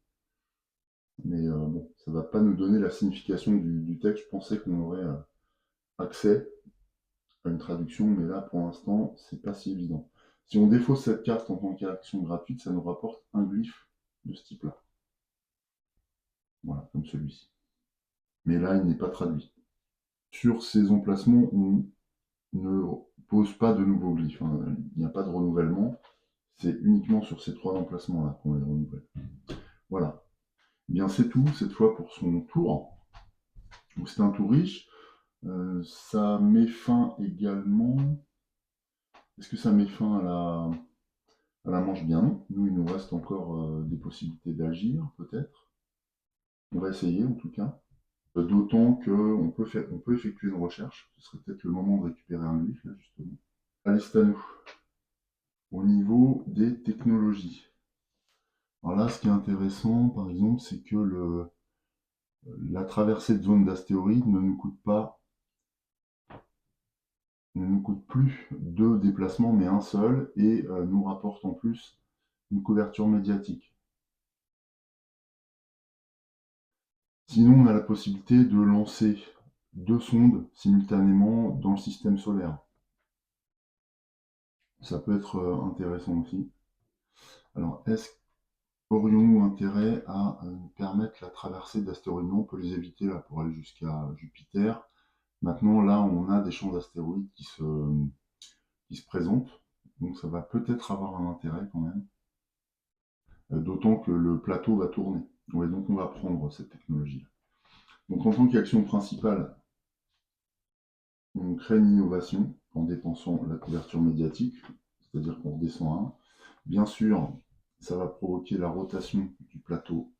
mais bon, ça va pas nous donner la signification du texte. Je pensais qu'on aurait accès à une traduction, mais là, pour l'instant, c'est pas si évident. Si on défausse cette carte en tant qu'action gratuite, ça nous rapporte un glyphe de ce type-là. Voilà, comme celui-ci. Mais là, il n'est pas traduit. Sur ces emplacements, on ne pose pas de nouveaux glyphes, hein. Il n'y a pas de renouvellement. C'est uniquement sur ces 3 emplacements-là qu'on les renouvelle. Voilà. Eh bien, c'est tout cette fois pour son tour. Donc, c'est un tour riche. Ça met fin également. Est-ce que ça met fin à la manche? Bien non. Nous, il nous reste encore des possibilités d'agir, peut-être. On va essayer en tout cas. D'autant qu'on peut effectuer une recherche. Ce serait peut-être le moment de récupérer un glyphe, là, justement. Allez, c'est à nous. Au niveau des technologies. Alors là, ce qui est intéressant, par exemple, c'est que la traversée de zone d'astéroïdes ne nous coûte plus 2 déplacements, mais un seul, et nous rapporte en plus une couverture médiatique. Sinon, on a la possibilité de lancer 2 sondes simultanément dans le système solaire. Ça peut être intéressant aussi. Alors, aurions-nous intérêt à permettre la traversée d'astéroïdes? Non, on peut les éviter là pour aller jusqu'à Jupiter. Maintenant, là, on a des champs d'astéroïdes qui se présentent. donc ça va peut-être avoir un intérêt quand même, d'autant que le plateau va tourner. Ouais, donc on va prendre cette technologie-là. Donc en tant qu'action principale, on crée une innovation en dépensant la couverture médiatique, c'est-à-dire qu'on redescend à 1. Bien sûr, ça va provoquer la rotation du plateau.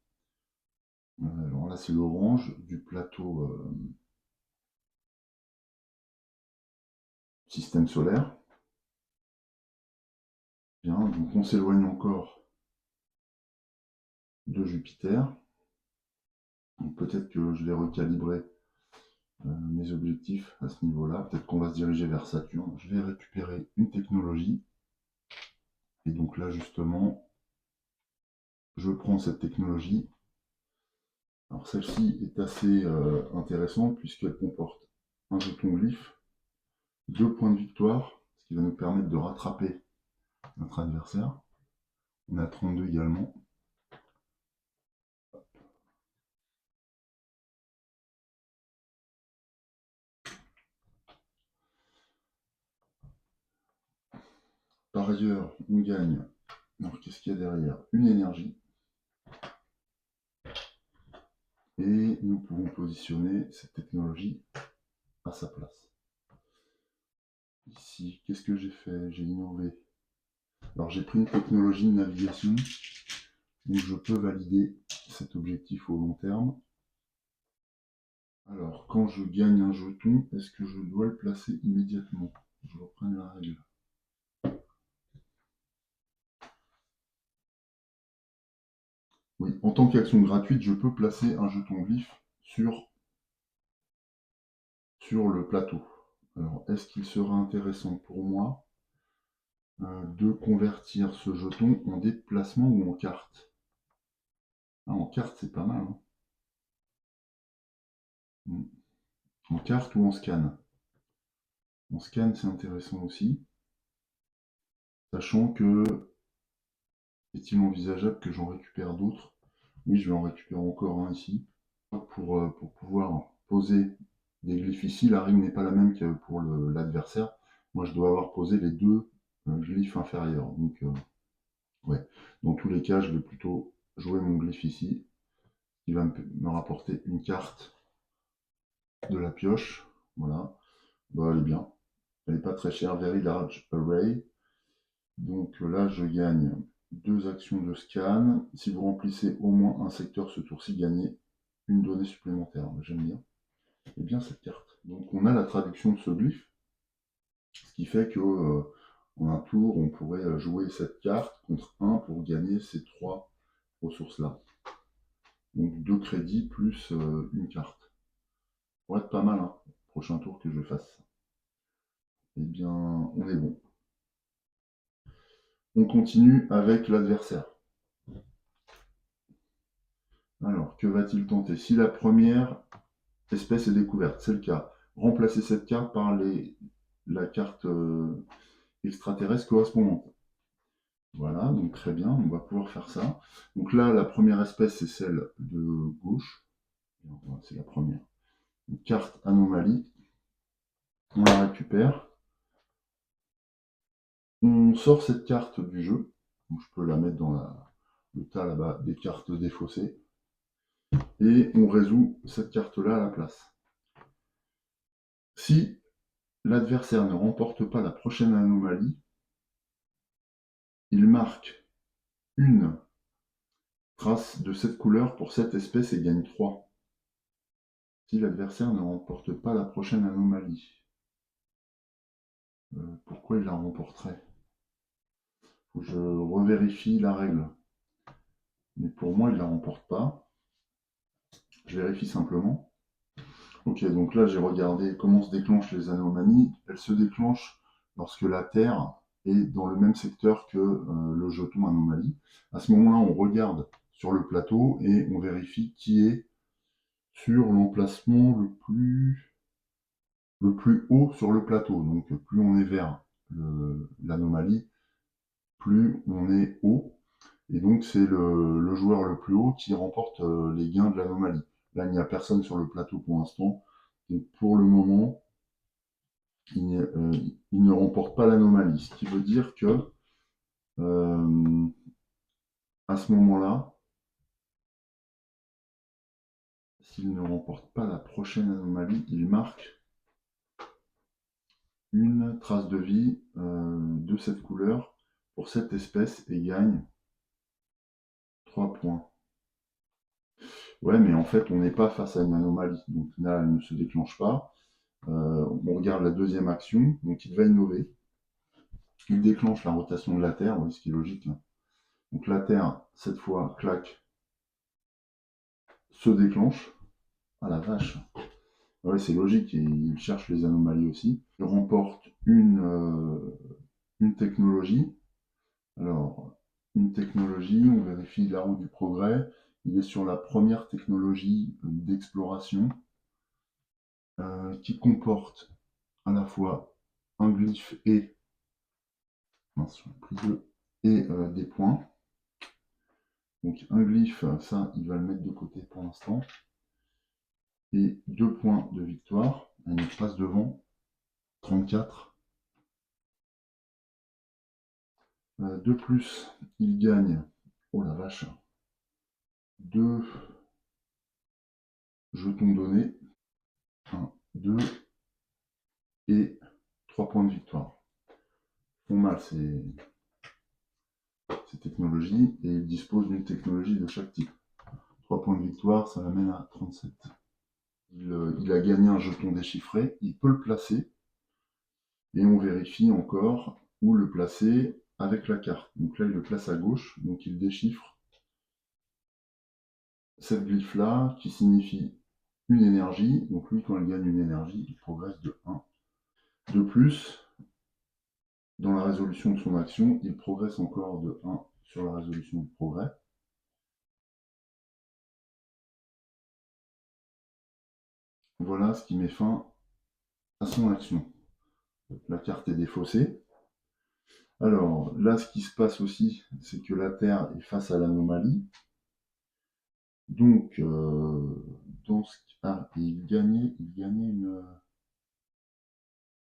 Alors là, c'est l'orange, du plateau système solaire. Bien, donc on s'éloigne encore de Jupiter. Donc peut-être que je vais recalibrer mes objectifs à ce niveau-là. Peut-être qu'on va se diriger vers Saturne. Je vais récupérer une technologie. Et donc là, justement, je prends cette technologie. Alors celle-ci est assez intéressante puisqu'elle comporte un jeton glyphe, 2 points de victoire, ce qui va nous permettre de rattraper notre adversaire. On a 32 également. Par ailleurs, on gagne, alors qu'est-ce qu'il y a derrière? Une énergie. Et nous pouvons positionner cette technologie à sa place. Ici, qu'est-ce que j'ai fait? J'ai innové. Alors j'ai pris une technologie de navigation, donc je peux valider cet objectif au long terme. Alors, quand je gagne un jeton, est-ce que je dois le placer immédiatement? Je reprends la règle. Oui, en tant qu'action gratuite, je peux placer un jeton glyphe sur le plateau. Alors, est-ce qu'il sera intéressant pour moi de convertir ce jeton en déplacement ou en carte? Ah, en carte, c'est pas mal. Hein. En carte ou en scan? En scan, c'est intéressant aussi. Sachant que, est-il envisageable que j'en récupère d'autres? Oui, je vais en récupérer encore un ici. Pour pouvoir poser des glyphes ici, la rime n'est pas la même que pour l'adversaire. Moi, je dois avoir posé les 2 glyphes inférieurs. Donc, ouais. Dans tous les cas, je vais plutôt jouer mon glyphe ici, qui va me rapporter une carte de la pioche. Voilà. Bon, elle est bien. Elle n'est pas très chère. Very large array. Donc là, je gagne 2 actions de scan. Si vous remplissez au moins un secteur ce tour-ci, gagnez une donnée supplémentaire. J'aime bien. Et bien cette carte. Donc on a la traduction de ce glyphe, ce qui fait que en un tour, on pourrait jouer cette carte contre 1 pour gagner ces 3 ressources-là. Donc 2 crédits plus une carte. Ça pourrait être pas mal, hein, prochain tour que je fasse. Eh bien, on est bon. On continue avec l'adversaire. Alors, que va-t-il tenter? Si la première espèce est découverte, c'est le cas. Remplacer cette carte par la carte extraterrestre correspondante. Voilà, donc très bien, on va pouvoir faire ça. Donc là, la première espèce, c'est celle de gauche. C'est la première. Une carte anomalie. On la récupère. On sort cette carte du jeu. Donc je peux la mettre dans le tas là-bas des cartes défaussées. Et on résout cette carte-là à la place. Si l'adversaire ne remporte pas la prochaine anomalie, il marque une trace de cette couleur pour cette espèce et gagne 3. Si l'adversaire ne remporte pas la prochaine anomalie. Pourquoi il la remporterait? Faut que je revérifie la règle. Mais pour moi, il ne la remporte pas. Je vérifie simplement. Ok, donc là, j'ai regardé comment se déclenchent les anomalies. Elles se déclenchent lorsque la Terre est dans le même secteur que le jeton anomalie. À ce moment-là, on regarde sur le plateau et on vérifie qui est sur l'emplacement le plus haut sur le plateau. Donc plus on est vers l'anomalie, plus on est haut. Et donc c'est le joueur le plus haut qui remporte les gains de l'anomalie. Là, il n'y a personne sur le plateau pour l'instant. Donc pour le moment, il ne remporte pas l'anomalie. Ce qui veut dire que à ce moment-là, s'il ne remporte pas la prochaine anomalie, il marque une trace de vie de cette couleur pour cette espèce et gagne 3 points. Ouais, mais en fait, on n'est pas face à une anomalie. Donc là, elle ne se déclenche pas. On regarde la deuxième action. Donc il va innover. Il déclenche la rotation de la Terre, ouais, ce qui est logique, là. Donc la Terre, cette fois, clac, se déclenche. Ah la vache. Ouais, c'est logique, et il cherche les anomalies aussi. Il remporte une technologie. Alors, une technologie, on vérifie la roue du progrès. Il est sur la première technologie d'exploration qui comporte à la fois un glyphe et, et des points. Donc un glyphe, ça, il va le mettre de côté pour l'instant. Et 2 points de victoire. Elle nous passe devant. 34. De plus, il gagne, oh la vache, 2 jetons donnés. 1, 2 et 3 points de victoire. Font mal ces technologies et il dispose d'une technologie de chaque type. 3 points de victoire, ça l'amène à 37. Il a gagné un jeton déchiffré, il peut le placer et on vérifie encore où le placer avec la carte. Donc là, il le place à gauche, donc il déchiffre cette glyphe-là qui signifie une énergie. Donc lui, quand il gagne une énergie, il progresse de 1. De plus, dans la résolution de son action, il progresse encore de 1 sur la résolution du progrès. Voilà ce qui met fin à son action. La carte est défaussée. Alors là, ce qui se passe aussi, c'est que la Terre est face à l'anomalie. Donc, dans ce cas, il gagnait une...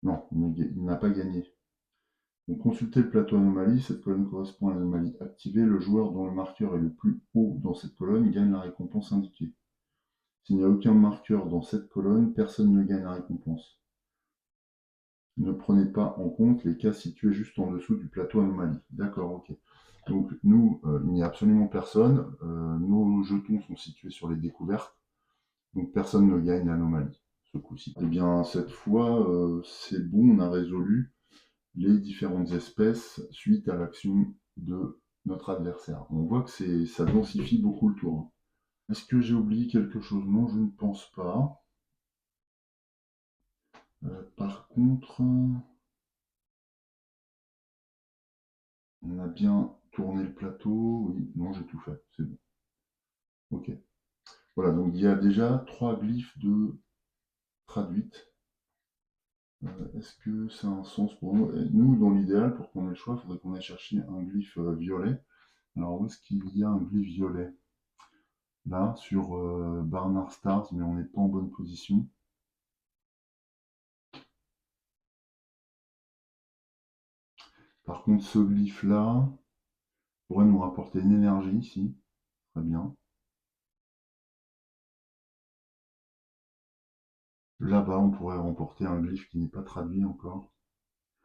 Non, il n'a pas gagné. Donc, consultez le plateau anomalie. Cette colonne correspond à l'anomalie activée. Le joueur dont le marqueur est le plus haut dans cette colonne gagne la récompense indiquée. S'il n'y a aucun marqueur dans cette colonne, personne ne gagne la récompense. Ne prenez pas en compte les cas situés juste en dessous du plateau anomalie. D'accord, ok. Donc nous, il n'y a absolument personne. Nos jetons sont situés sur les découvertes. Donc personne ne gagne l'anomalie ce coup-ci. Eh bien cette fois, c'est bon, on a résolu les différentes espèces suite à l'action de notre adversaire. On voit que ça densifie beaucoup le tour. Est-ce que j'ai oublié quelque chose? Non, je ne pense pas. Par contre, on a bien tourné le plateau. Oui, non, j'ai tout fait, c'est bon. Ok. Voilà, donc il y a déjà 3 glyphes de traduite. Est-ce que ça a un sens pour nous? Nous, dans l'idéal, pour qu'on ait le choix, il faudrait qu'on aille chercher un glyphe violet. Alors, où est-ce qu'il y a un glyphe violet? Là, sur Barnard Stars, mais on n'est pas en bonne position. Par contre, ce glyphe-là pourrait nous rapporter une énergie ici. Très bien. Là-bas, on pourrait remporter un glyphe qui n'est pas traduit encore.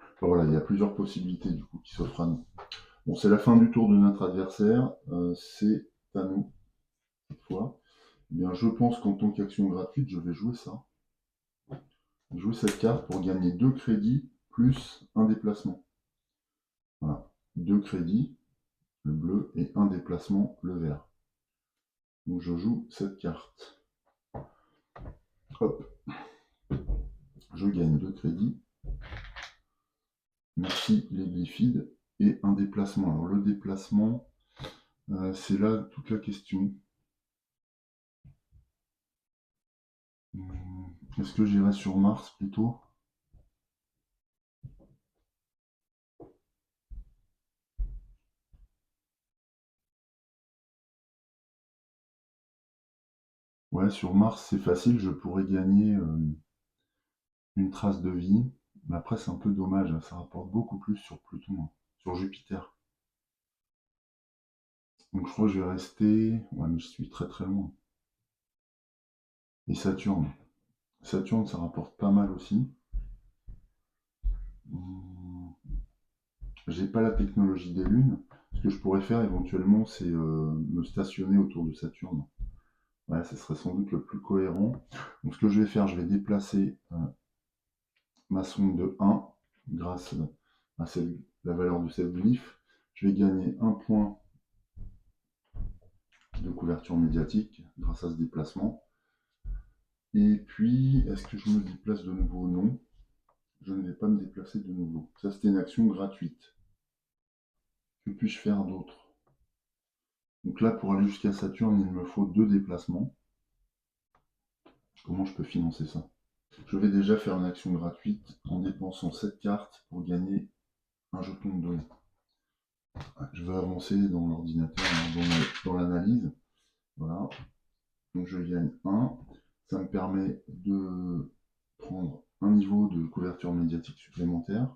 Enfin, voilà, il y a plusieurs possibilités du coup qui s'offrent à nous. Bon, c'est la fin du tour de notre adversaire. C'est à nous, cette fois. Eh bien, je pense qu'en tant qu'action gratuite, je vais jouer ça. Jouer cette carte pour gagner 2 crédits plus un déplacement. Voilà, 2 crédits, le bleu, et un déplacement, le vert. Donc je joue cette carte. Hop. Je gagne 2 crédits. Merci les glyphides. Et un déplacement. Alors le déplacement, c'est là toute la question. Est-ce que j'irai sur Mars plutôt? Ouais, sur Mars, c'est facile, je pourrais gagner une trace de vie. Mais après, c'est un peu dommage, ça rapporte beaucoup plus sur Pluton, hein, sur Jupiter. Donc je crois que je vais rester... Ouais, mais je suis très très loin. Et Saturne. Saturne, ça rapporte pas mal aussi. J'ai pas la technologie des lunes. Ce que je pourrais faire éventuellement, c'est me stationner autour de Saturne. Ouais, ce serait sans doute le plus cohérent. Donc ce que je vais faire, je vais déplacer ma sonde de 1 grâce à la valeur de cette glyphe. Je vais gagner un point de couverture médiatique grâce à ce déplacement. Et puis, est-ce que je me déplace de nouveau? Non. Je ne vais pas me déplacer de nouveau. Ça, c'était une action gratuite. Que puis-je faire d'autre? Donc là, pour aller jusqu'à Saturne, il me faut 2 déplacements. Comment je peux financer ça? Je vais déjà faire une action gratuite en dépensant 7 cartes pour gagner un jeton de données. Je vais avancer dans l'ordinateur, dans l'analyse. Voilà. Donc je gagne 1. Ça me permet de prendre un niveau de couverture médiatique supplémentaire.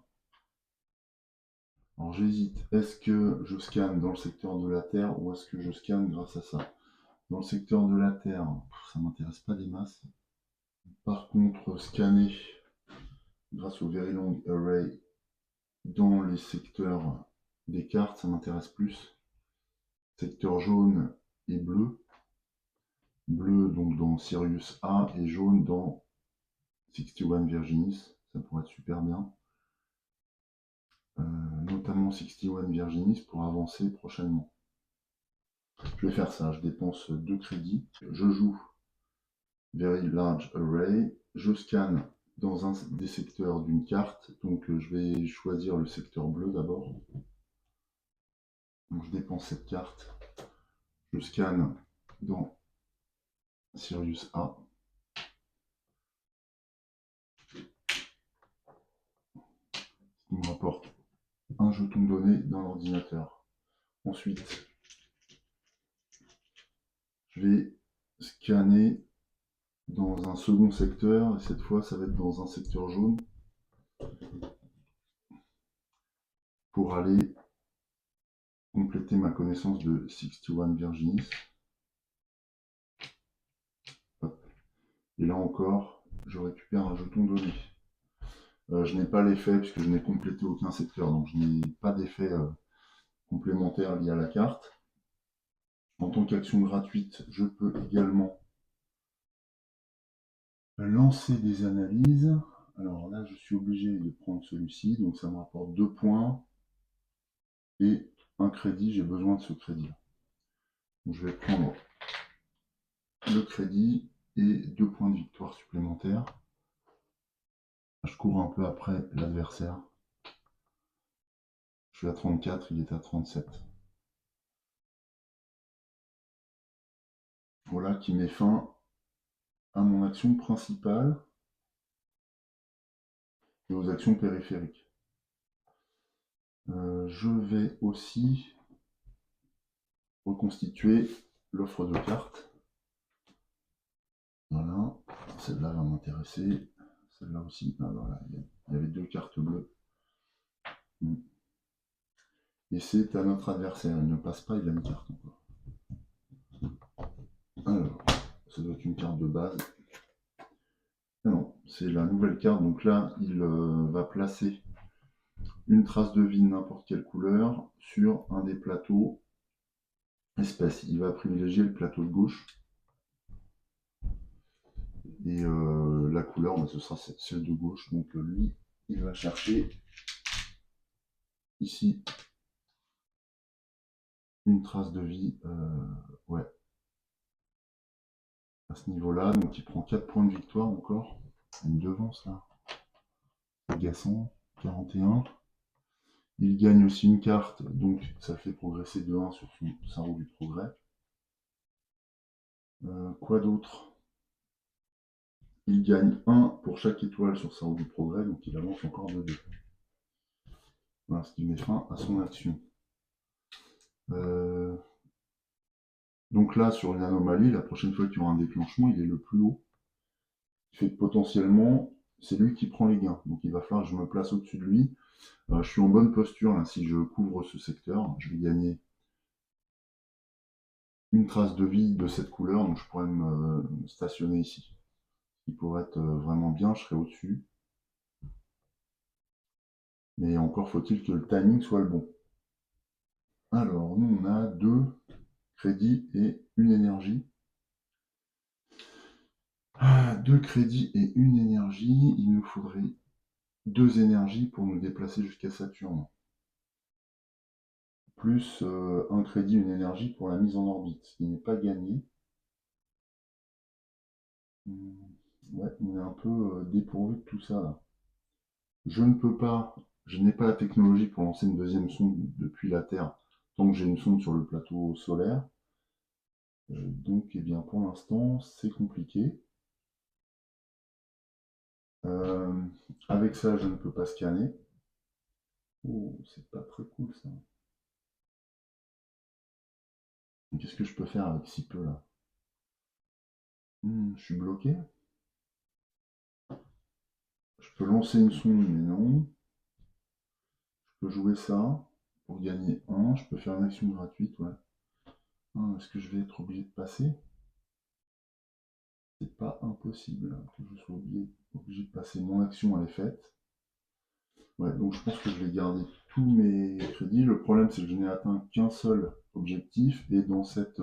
Alors j'hésite. Est-ce que je scanne dans le secteur de la Terre ou est-ce que je scanne grâce à ça? Dans le secteur de la Terre, ça m'intéresse pas des masses. Par contre, scanner grâce au Very Long Array dans les secteurs des cartes, ça m'intéresse plus. Secteur jaune et bleu. Bleu donc dans Sirius A et jaune dans 61 Virginis. Ça pourrait être super bien. Notamment 61 Virginis pour avancer prochainement. Je vais faire ça, je dépense 2 crédits. Je joue Very Large Array. Je scanne dans un des secteurs d'une carte. Donc je vais choisir le secteur bleu d'abord. Donc je dépense cette carte. Je scanne dans Sirius A. Ce qui me rapporte un jeton donné dans l'ordinateur. Ensuite, je vais scanner dans un second secteur, et cette fois ça va être dans un secteur jaune, pour aller compléter ma connaissance de 61 Virginis. Et là encore, je récupère un jeton donné. Je n'ai pas l'effet puisque je n'ai complété aucun secteur, donc je n'ai pas d'effet complémentaire lié à la carte. En tant qu'action gratuite, je peux également lancer des analyses. Alors là, je suis obligé de prendre celui-ci, donc ça me rapporte 2 points et un crédit. J'ai besoin de ce crédit-là. Donc je vais prendre le crédit et 2 points de victoire supplémentaires. Je cours un peu après l'adversaire. Je suis à 34, il est à 37. Voilà qui met fin à mon action principale et aux actions périphériques. Je vais aussi reconstituer l'offre de cartes. Voilà, celle-là va m'intéresser. Celle-là aussi. Ah, voilà, il y avait 2 cartes bleues. Et c'est à notre adversaire. Il ne passe pas, il a une carte encore. Alors, ça doit être une carte de base. Ah non, c'est la nouvelle carte. Donc là, il va placer une trace de vie de n'importe quelle couleur sur un des plateaux espèces. Il va privilégier le plateau de gauche. Et la couleur, ce sera celle de gauche. Donc lui, il va chercher ici une trace de vie. Ouais. À ce niveau-là. Donc il prend 4 points de victoire encore. Une devance là. Agaçant. 41. Il gagne aussi une carte, donc ça fait progresser de 1 sur sa roue du progrès. Quoi d'autre? Il gagne 1 pour chaque étoile sur sa roue du progrès, donc il avance encore de 2. Voilà, ce qui met fin à son action. Donc là, sur une anomalie, la prochaine fois qu'il y aura un déclenchement, il est le plus haut. Ce qui fait que potentiellement, c'est lui qui prend les gains. Donc il va falloir que je me place au-dessus de lui. Je suis en bonne posture là. Si je couvre ce secteur, je vais gagner une trace de vie de cette couleur, donc je pourrais me stationner ici. Il pourrait être vraiment bien, je serai au-dessus. Mais encore faut-il que le timing soit le bon. Alors, nous, on a 2 crédits et une énergie. 2 crédits et une énergie. Il nous faudrait 2 énergies pour nous déplacer jusqu'à Saturne. Plus un crédit, une énergie pour la mise en orbite, ce qui n'est pas gagné. Ouais, on est un peu dépourvu de tout ça là. Je ne peux pas, je n'ai pas la technologie pour lancer une deuxième sonde depuis la Terre tant que j'ai une sonde sur le plateau solaire. Donc, eh bien, pour l'instant, c'est compliqué. Avec ça, je ne peux pas scanner. Oh, c'est pas très cool ça. Qu'est-ce que je peux faire avec si peu là? Je suis bloqué. Je peux lancer une sonde, mais non. Je peux jouer ça pour gagner 1. Je peux faire une action gratuite, ouais. Est-ce que je vais être obligé de passer? C'est pas impossible hein, que je sois obligé de passer. Mon action, elle est faite. Ouais, donc je pense que je vais garder tous mes crédits. Le problème, c'est que je n'ai atteint qu'un seul objectif. Et dans cette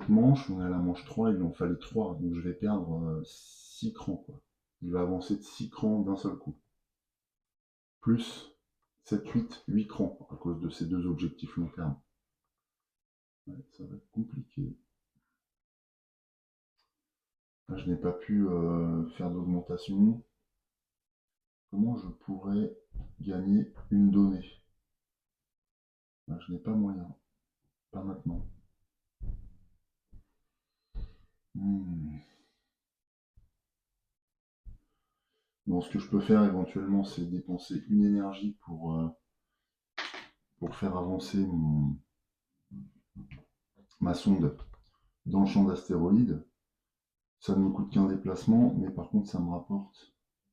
manche, on est à la manche 3, il en fallait 3. Donc je vais perdre 6 crans, quoi. Il va avancer de 6 crans d'un seul coup. Plus 7, 8 crans à cause de ces 2 objectifs long terme. Ouais, ça va être compliqué. Là, je n'ai pas pu faire d'augmentation. Comment je pourrais gagner une donnée? Là, je n'ai pas moyen. Pas maintenant. Bon, ce que je peux faire éventuellement, c'est dépenser une énergie pour faire avancer ma sonde dans le champ d'astéroïdes. Ça ne me coûte qu'un déplacement, mais par contre, ça me rapporte,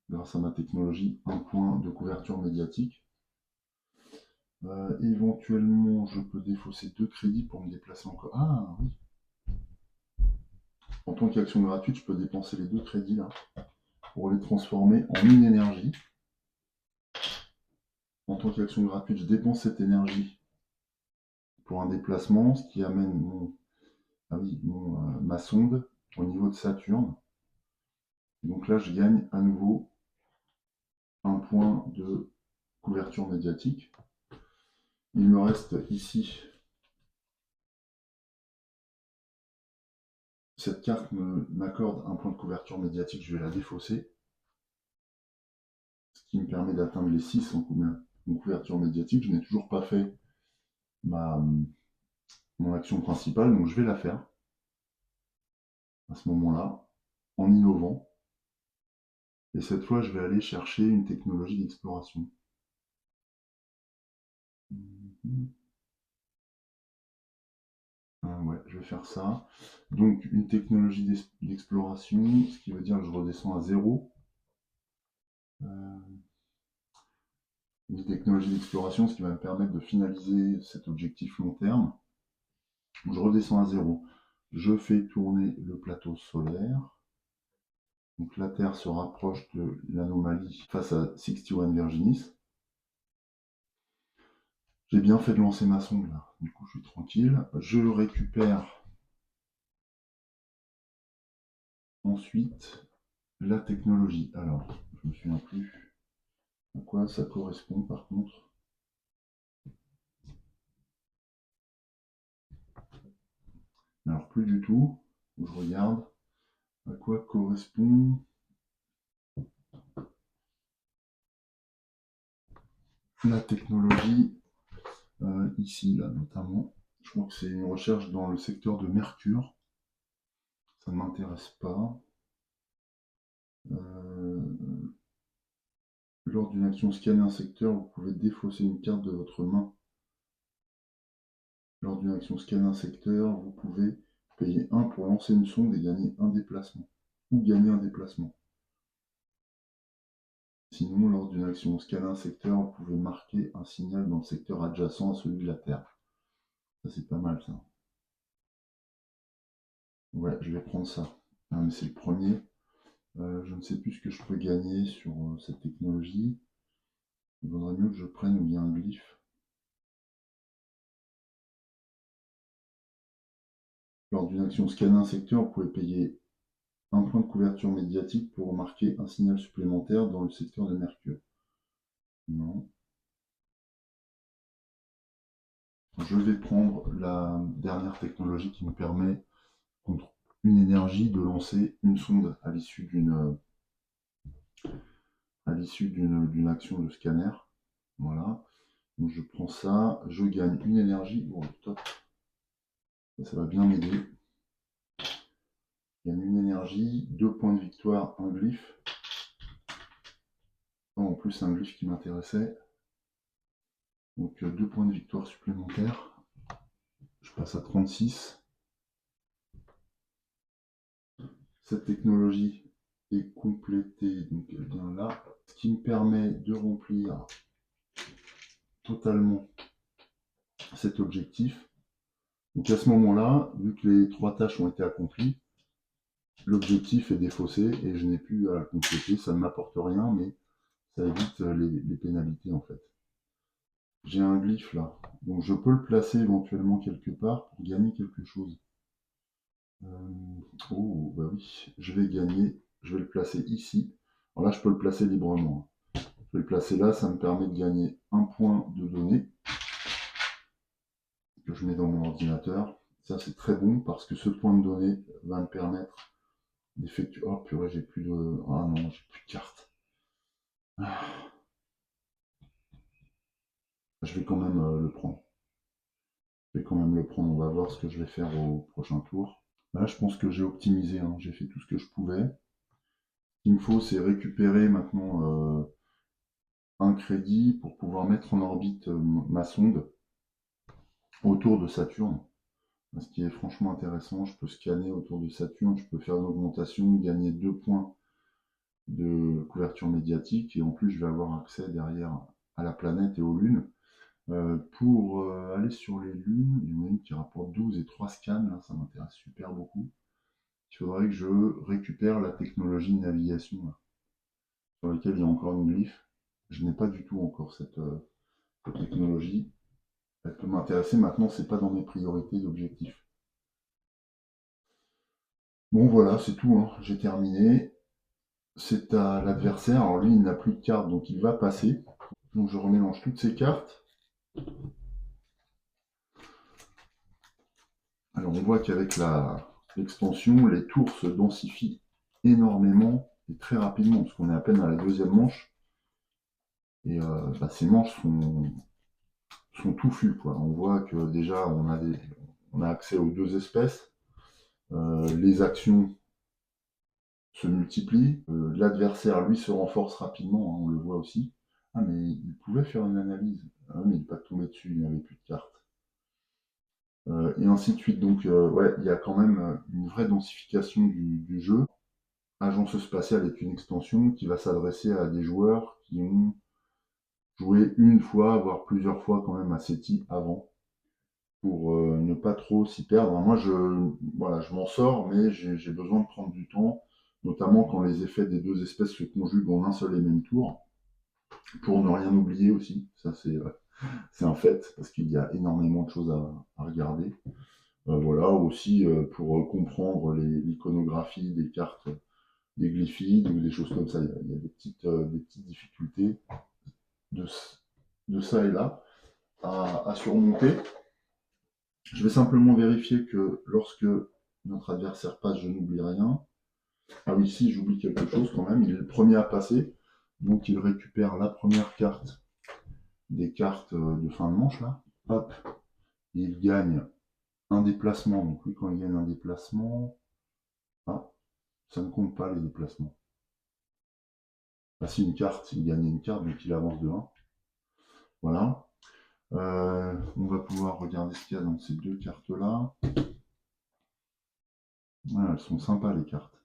grâce à ma technologie, un point de couverture médiatique. Éventuellement, je peux défausser 2 crédits pour me déplacer encore. Ah oui. En tant qu'action gratuite, je peux dépenser les 2 crédits là pour les transformer en une énergie. En tant qu'action gratuite, je dépense cette énergie pour un déplacement, ce qui amène ma sonde au niveau de Saturne. Donc là, je gagne à nouveau un point de couverture médiatique. Il me reste ici, cette carte m'accorde un point de couverture médiatique, je vais la défausser, ce qui me permet d'atteindre les 6 en couverture médiatique. Je n'ai toujours pas fait mon action principale, donc je vais la faire à ce moment-là, en innovant. Et cette fois, je vais aller chercher une technologie d'exploration. Ouais, je vais faire ça. Donc, une technologie d'exploration, ce qui veut dire que je redescends à 0. Une technologie d'exploration, ce qui va me permettre de finaliser cet objectif long terme. Je redescends à 0. Je fais tourner le plateau solaire. Donc la Terre se rapproche de l'anomalie face à 61 Virginis. J'ai bien fait de lancer ma sonde là, du coup je suis tranquille. Je récupère ensuite la technologie. Alors, je me souviens plus à quoi ça correspond par contre. Alors plus du tout, je regarde à quoi correspond la technologie ici là notamment. Je crois que c'est une recherche dans le secteur de Mercure. Ça ne m'intéresse pas. Lors d'une action scanner un secteur, vous pouvez défausser une carte de votre main. Lors d'une action scanner un secteur, vous pouvez payer 1 pour lancer une sonde et gagner un déplacement. ou gagner un déplacement. Sinon, lors d'une action scanner un secteur, vous pouvez marquer un signal dans le secteur adjacent à celui de la Terre. Ça, c'est pas mal, ça. Ouais, je vais prendre ça. Ah, mais c'est le premier. Je ne sais plus ce que je peux gagner sur cette technologie. Il vaudrait mieux que je prenne où il y a un glyphe. Lors d'une action scanner un secteur, vous pouvez payer un point de couverture médiatique pour marquer un signal supplémentaire dans le secteur de Mercure. Non. Je vais prendre la dernière technologie qui me permet, contre une énergie, de lancer une sonde à l'issue d'une action de scanner. Voilà. Donc je prends ça, je gagne une énergie. Oh, top. Ça va bien m'aider. Je gagne une énergie, 2 points de victoire, un glyphe. Oh, en plus, c'est un glyphe qui m'intéressait. Donc 2 points de victoire supplémentaires. Je passe à 36. Cette technologie est complétée, donc elle vient là, ce qui me permet de remplir totalement cet objectif. Donc à ce moment-là, vu que les 3 tâches ont été accomplies, l'objectif est défaussé et je n'ai plus à compléter. Ça ne m'apporte rien, mais ça évite les pénalités en fait. J'ai un glyphe là, donc je peux le placer éventuellement quelque part pour gagner quelque chose. Oh, bah oui, je vais gagner, je vais le placer ici. Alors là, je peux le placer librement. Je vais le placer là, ça me permet de gagner un point de données que je mets dans mon ordinateur. Ça, c'est très bon parce que ce point de données va me permettre d'effectuer. Oh purée, j'ai plus de. Ah non, j'ai plus de carte. Je vais quand même le prendre. Je vais quand même le prendre. On va voir ce que je vais faire au prochain tour. Là, je pense que j'ai optimisé. Hein. J'ai fait tout ce que je pouvais. Ce qu'il me faut, c'est récupérer maintenant un crédit pour pouvoir mettre en orbite ma sonde autour de Saturne. Ce qui est franchement intéressant, je peux scanner autour de Saturne, je peux faire une augmentation, gagner 2 points de couverture médiatique et en plus je vais avoir accès derrière à la planète et aux lunes. Pour aller sur les lunes, il y en a une qui rapporte 12 et 3 scans, là, ça m'intéresse super beaucoup. Il faudrait que je récupère la technologie de navigation là, sur laquelle il y a encore une glyphe. Je n'ai pas du tout encore cette technologie. Elle peut m'intéresser maintenant, c'est pas dans mes priorités d'objectifs. Bon voilà, c'est tout, hein. J'ai terminé. C'est à l'adversaire, alors lui il n'a plus de cartes donc il va passer. Donc je remélange toutes ces cartes. Alors on voit qu'avec l'extension, les tours se densifient énormément et très rapidement, parce qu'on est à peine à la deuxième manche. Et ces manches sont touffues, quoi. On voit que déjà on a accès aux 2 espèces. Les actions se multiplient. L'adversaire, lui, se renforce rapidement, hein, on le voit aussi. Ah, mais il pouvait faire une analyse. Ah, mais il n'est pas tombé dessus, il n'avait plus de cartes. Et ainsi de suite. Donc, ouais, il y a quand même une vraie densification du jeu. Agence spatiale est une extension qui va s'adresser à des joueurs qui ont joué une fois, voire plusieurs fois quand même à SETI avant, pour ne pas trop s'y perdre. Moi, voilà, je m'en sors, mais j'ai besoin de prendre du temps, notamment quand les effets des 2 espèces se conjuguent en un seul et même tour, pour ne rien oublier aussi. Ça, c'est un fait, parce qu'il y a énormément de choses à regarder. Voilà, aussi pour comprendre l'iconographie des cartes, des glyphides ou des choses comme ça. Il y a des petites difficultés de, de ça et là à surmonter. Je vais simplement vérifier que lorsque notre adversaire passe, je n'oublie rien. Ah oui, si, j'oublie quelque chose quand même. Il est le premier à passer. Donc il récupère la première carte des cartes de fin de manche là. Hop. Et il gagne un déplacement. Donc lui, quand il gagne un déplacement, ah, ça ne compte pas les déplacements. Ah si, une carte, il gagne une carte, donc il avance de 1. Voilà. On va pouvoir regarder ce qu'il y a dans ces 2 cartes-là. Voilà, elles sont sympas les cartes.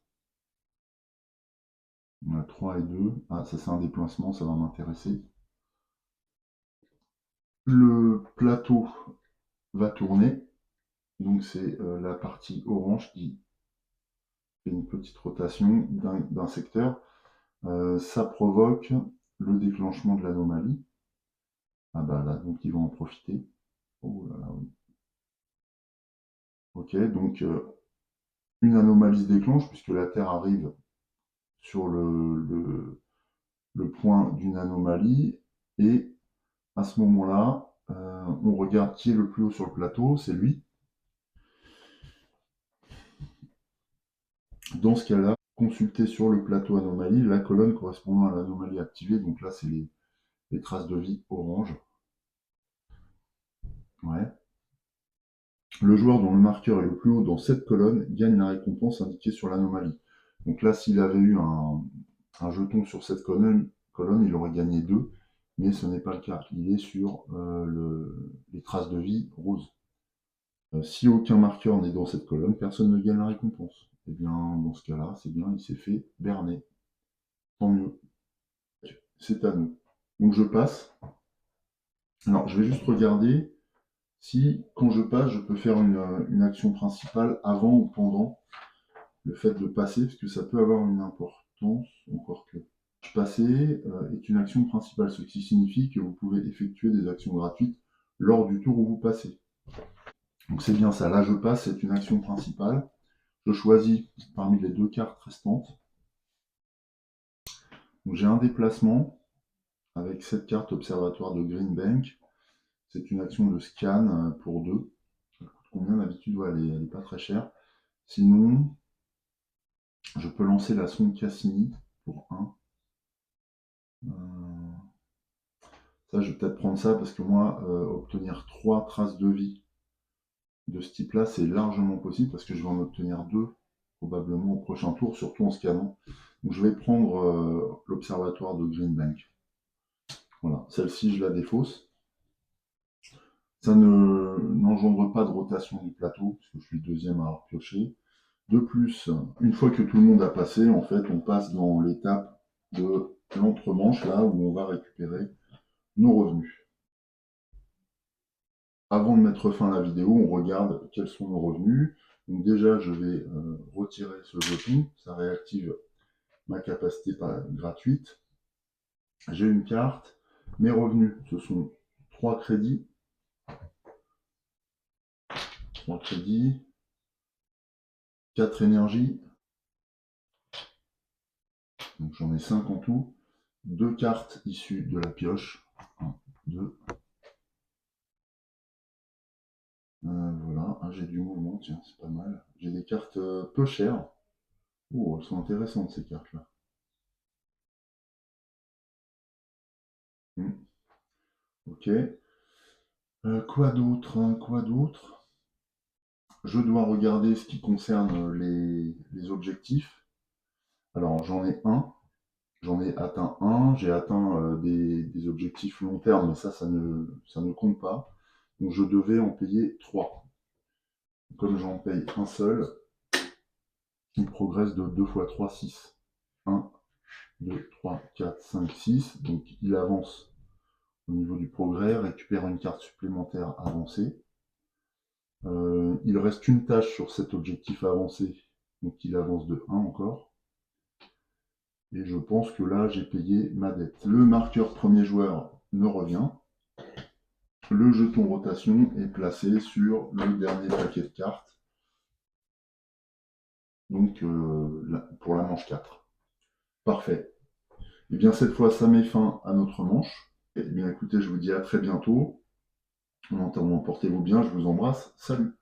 On a 3 et 2. Ah, ça c'est un déplacement, ça va m'intéresser. Le plateau va tourner. Donc c'est la partie orange qui fait une petite rotation d'un secteur. Ça provoque le déclenchement de l'anomalie. Ah bah là, donc ils vont en profiter. Oh là là, oui. Ok, donc une anomalie se déclenche puisque la Terre arrive sur le point d'une anomalie. Et à ce moment-là, on regarde qui est le plus haut sur le plateau, c'est lui. Dans ce cas-là, consulter sur le plateau anomalie la colonne correspondant à l'anomalie activée. Donc là, c'est les traces de vie orange. Ouais. Le joueur dont le marqueur est le plus haut dans cette colonne gagne la récompense indiquée sur l'anomalie. Donc là, s'il avait eu un jeton sur cette colonne, il aurait gagné 2, mais ce n'est pas le cas. Il est sur les traces de vie roses. Si aucun marqueur n'est dans cette colonne, personne ne gagne la récompense. Eh bien, dans ce cas-là, c'est bien, il s'est fait berner. Tant mieux. C'est à nous. Donc je passe. Alors, je vais juste regarder si, quand je passe, je peux faire une action principale avant ou pendant le fait de passer, parce que ça peut avoir une importance, encore que. Passer est une action principale, ce qui signifie que vous pouvez effectuer des actions gratuites lors du tour où vous passez. Donc c'est bien ça, là je passe, c'est une action principale. Je choisis parmi les 2 cartes restantes. Donc j'ai un déplacement avec cette carte observatoire de Greenbank. C'est une action de scan pour 2. Ça coûte combien d'habitude? Ouais, elle est pas très chère. Sinon, je peux lancer la sonde Cassini pour 1. Ça, je vais peut-être prendre ça parce que moi, obtenir 3 traces de vie de ce type-là, c'est largement possible parce que je vais en obtenir 2 probablement au prochain tour, surtout en scannant. Donc je vais prendre l'observatoire de Greenbank. Voilà, celle-ci, je la défausse. Ça n'engendre pas de rotation du plateau, parce que je suis le deuxième à avoir pioché. De plus, une fois que tout le monde a passé, en fait, on passe dans l'étape de l'entremanche, là où on va récupérer nos revenus. Avant de mettre fin à la vidéo, on regarde quels sont nos revenus. Donc déjà, je vais retirer ce jeton, ça réactive ma capacité gratuite. J'ai une carte, mes revenus, ce sont 3 crédits, 3 crédits, 4 énergies, donc j'en ai 5 en tout, 2 cartes issues de la pioche, 1, 2, voilà, ah, j'ai du mouvement, tiens, c'est pas mal. J'ai des cartes peu chères. Oh, elles sont intéressantes ces cartes-là. Ok. Quoi d'autre, hein, quoi d'autre? Je dois regarder ce qui concerne les objectifs. Alors j'en ai atteint un, j'ai atteint des objectifs long terme, mais ça ne compte pas. Donc je devais en payer 3. Comme j'en paye un seul, il progresse de 2 fois 3, 6. 1, 2, 3, 4, 5, 6. Donc il avance au niveau du progrès, récupère une carte supplémentaire avancée. Il reste une tâche sur cet objectif avancé, donc il avance de 1 encore. Et je pense que là, j'ai payé ma dette. Le marqueur premier joueur me revient. Le jeton rotation est placé sur le dernier paquet de cartes, donc pour la manche 4. Parfait. Et bien cette fois, ça met fin à notre manche. Et bien écoutez, je vous dis à très bientôt. En attendant, portez-vous bien, je vous embrasse. Salut!